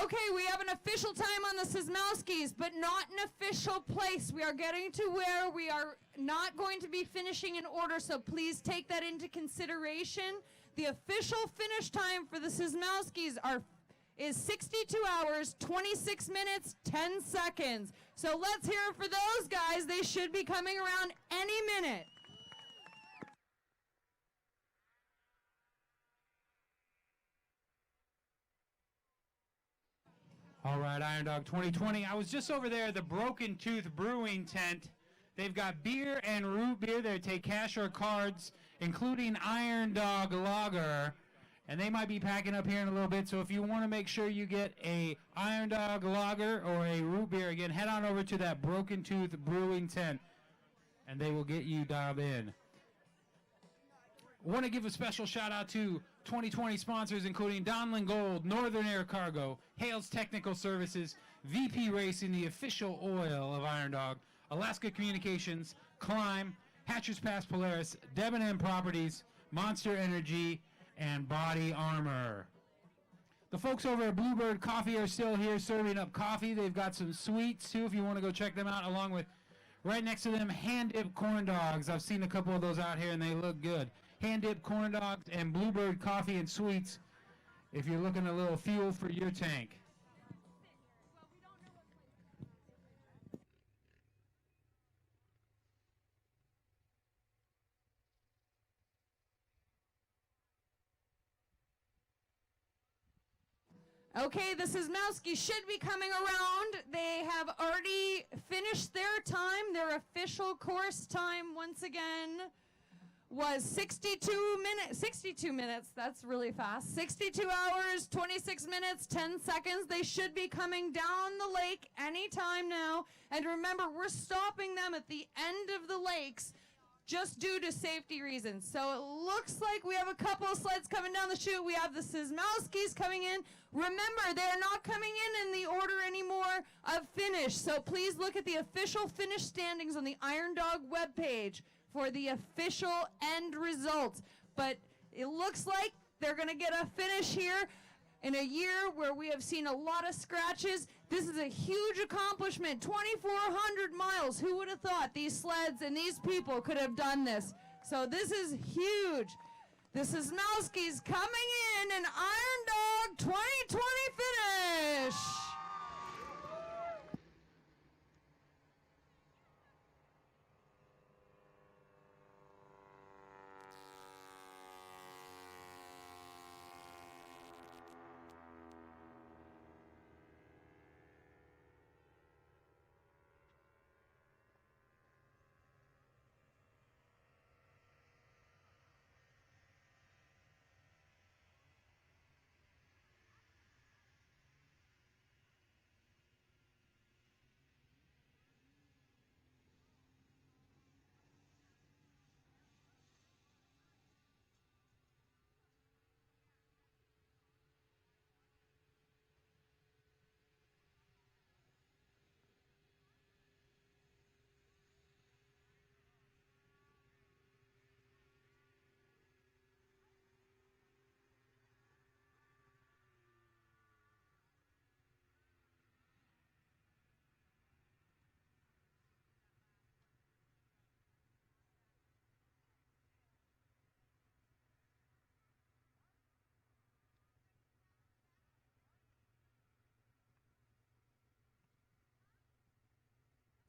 Speaker 3: Okay, we have an official time on the Sismowskis, but not an official place. We are getting to where we are not going to be finishing in order, so please take that into consideration. The official finish time for the Sismowskis is 62 hours, 26 minutes, 10 seconds. So let's hear it for those guys. They should be coming around any minute.
Speaker 9: All right, Iron Dog 2020. I was just over there at the Broken Tooth Brewing tent. They've got beer and root beer. They take cash or cards, including Iron Dog Lager. And they might be packing up here in a little bit. So if you want to make sure you get a Iron Dog Lager or a root beer, again, head on over to that Broken Tooth Brewing tent, and they will get you dialed in. Want to give a special shout out to 2020 sponsors, including Donlin Gold, Northern Air Cargo, Hales Technical Services, VP Racing, the official oil of Iron Dog, Alaska Communications, Climb, Hatcher's Pass Polaris, Debenham Properties, Monster Energy, and Body Armor. The folks over at Bluebird Coffee are still here serving up coffee. They've got some sweets, too, if you want to go check them out, along with, right next to them, hand-dipped corn dogs. I've seen a couple of those out here, and they look good. Hand-dipped corn dogs and Bluebird Coffee and Sweets if you're looking a little fuel for your tank.
Speaker 3: Okay, the Sismowski should be coming around. They have already finished their time. Their official course time, once again, was 62 minutes. That's really fast. 62 hours, 26 minutes, 10 seconds. They should be coming down the lake anytime now. And remember, we're stopping them at the end of the lakes just due to safety reasons. So it looks like we have a couple of sleds coming down the chute. We have the Sismowskis coming in. Remember, they're not coming in the order anymore of finish. So please look at the official finish standings on the Iron Dog webpage for the official end results. But it looks like they're going to get a finish here in a year where we have seen a lot of scratches. This is a huge accomplishment, 2,400 miles. Who would have thought these sleds and these people could have done this? So this is huge. The Sismowski's coming in an Iron Dog 2020 finish.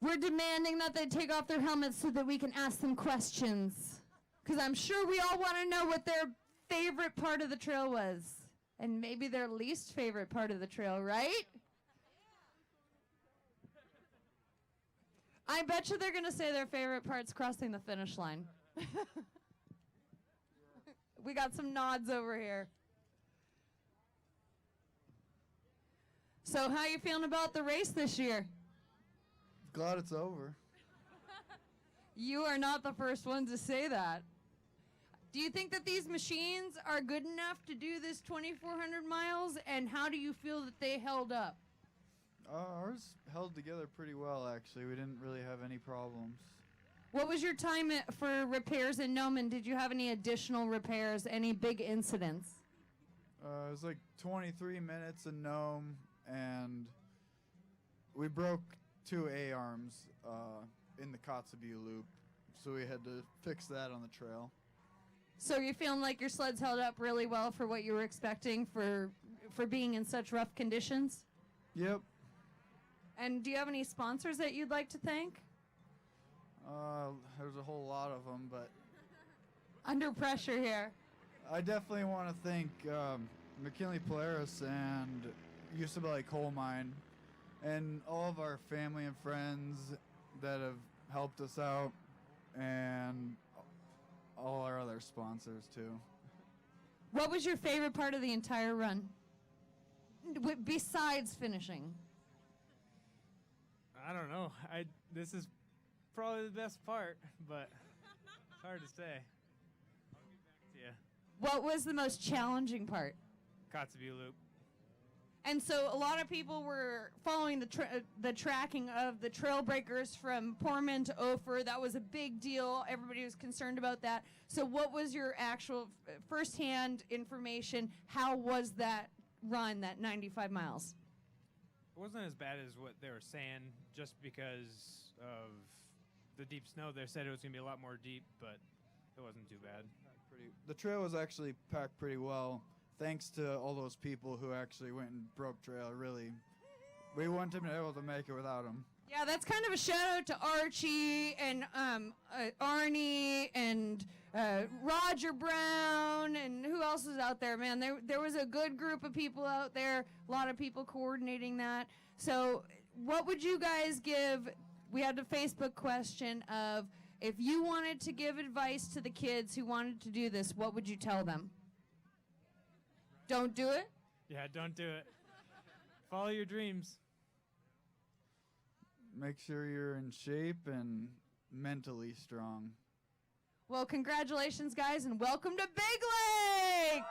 Speaker 3: We're demanding that they take off their helmets so that we can ask them questions. Because I'm sure we all want to know what their favorite part of the trail was. And maybe their least favorite part of the trail, right? I bet you they're going to say their favorite part's crossing the finish line. We got some nods over here. So how you feeling about the race this year?
Speaker 18: Glad it's over.
Speaker 3: You are not the first one to say that. Do you think that these machines are good enough to do this 2,400 miles, and how do you feel that they held up?
Speaker 18: Ours held together pretty well, actually. We didn't really have any problems.
Speaker 3: What was your time for repairs in Nome, and did you have any additional repairs, any big incidents?
Speaker 18: It was like 23 minutes in Nome, and we broke 2 A-arms in the Kotzebue loop, so we had to fix that on the trail.
Speaker 3: So you're feeling like your sleds held up really well for what you were expecting for being in such rough conditions?
Speaker 18: Yep.
Speaker 3: And do you have any sponsors that you'd like to thank?
Speaker 18: There's a whole lot of them, but...
Speaker 3: Under pressure here.
Speaker 18: I definitely want to thank McKinley Polaris and UCLA Coal Mine and all of our family and friends that have helped us out, and all our other sponsors too.
Speaker 3: What was your favorite part of the entire run? Besides finishing?
Speaker 20: I don't know. This is probably the best part, but it's hard to say. Yeah.
Speaker 3: What was the most challenging part?
Speaker 20: Kotzebue Loop.
Speaker 3: And so a lot of people were following the tracking of the trail breakers from Portman to Ophir. That was a big deal. Everybody was concerned about that. So what was your actual firsthand information? How was that run, that 95 miles?
Speaker 20: It wasn't as bad as what they were saying, just because of the deep snow. They said it was going to be a lot more deep, but it wasn't too bad.
Speaker 18: The trail was actually packed pretty well, thanks to all those people who actually went and broke trail. Really, we wouldn't have been able to make it without them.
Speaker 3: Yeah, that's kind of a shout out to Archie and Arnie and Roger Brown and who else is out there, man. There was a good group of people out there, a lot of people coordinating that. So what would you guys give? We had a Facebook question of, if you wanted to give advice to the kids who wanted to do this, what would you tell them? Don't do it?
Speaker 20: Yeah, don't do it. Follow your dreams.
Speaker 18: Make sure you're in shape and mentally strong.
Speaker 3: Well, congratulations, guys, and welcome to Big Lake!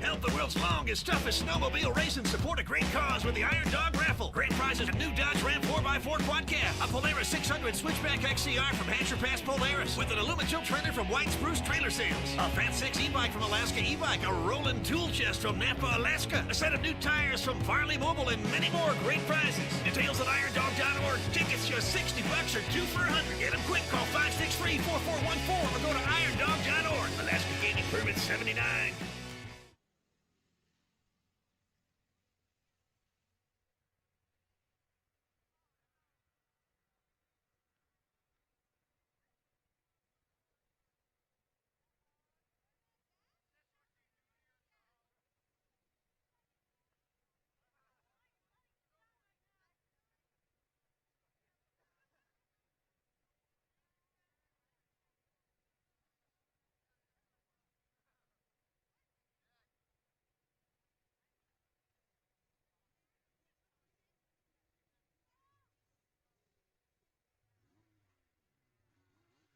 Speaker 21: Help the world's longest, toughest snowmobile race and support a great cause with the Iron Dog Raffle. Great prizes: a new Dodge Ram 4x4 quad cab, a Polaris 600 Switchback XCR from Hampshire Pass Polaris, with an aluminum tilt trailer from White Spruce Trailer Sales, a Fat 6 e-bike from Alaska E-Bike, a rolling tool chest from Napa, Alaska, a set of new tires from Farley Mobile, and many more great prizes. Details at irondog.org. Tickets just $60 or 2 for $100. Get them quick. Call 563-4414 or go to irondog.org. Alaska Gaming Permit 79.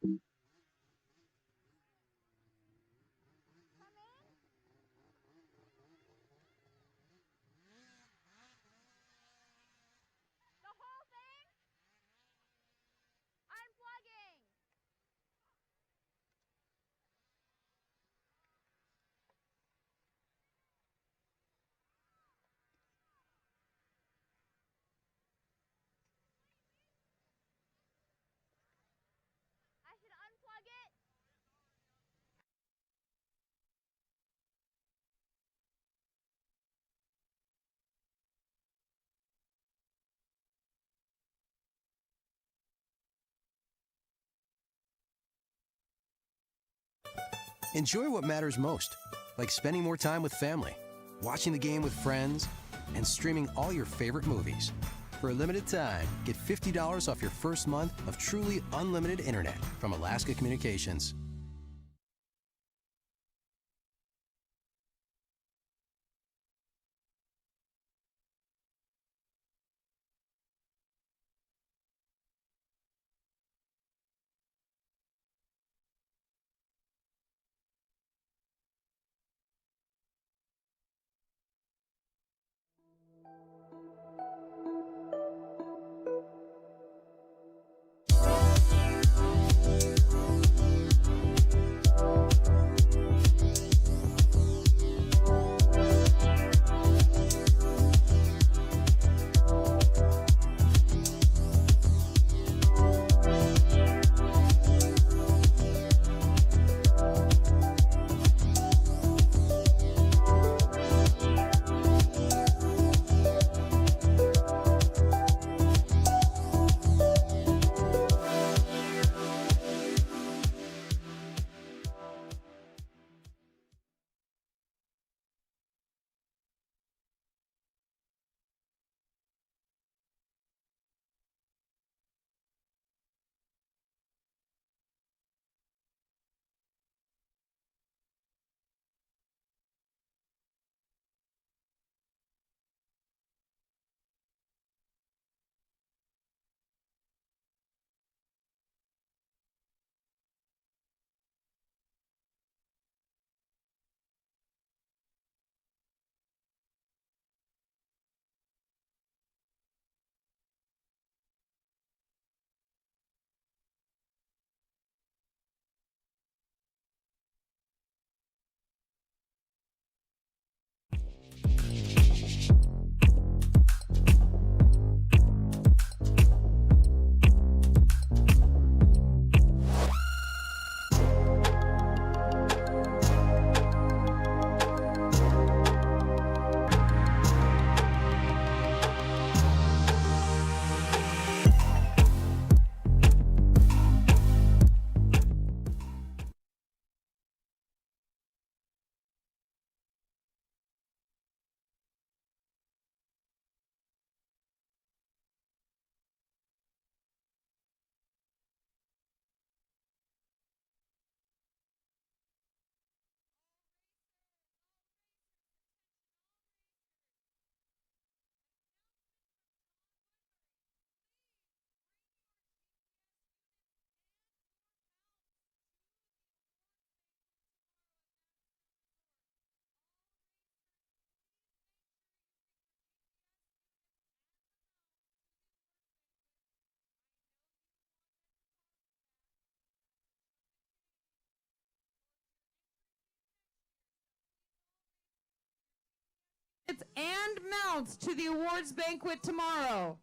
Speaker 2: The whole thing? Unplugging! I should unplug it?
Speaker 8: Enjoy what matters most, like spending more time with family, watching the game with friends, and streaming all your favorite movies. For a limited time, get $50 off your first month of truly unlimited internet from Alaska Communications.
Speaker 3: And mounts to the awards banquet tomorrow.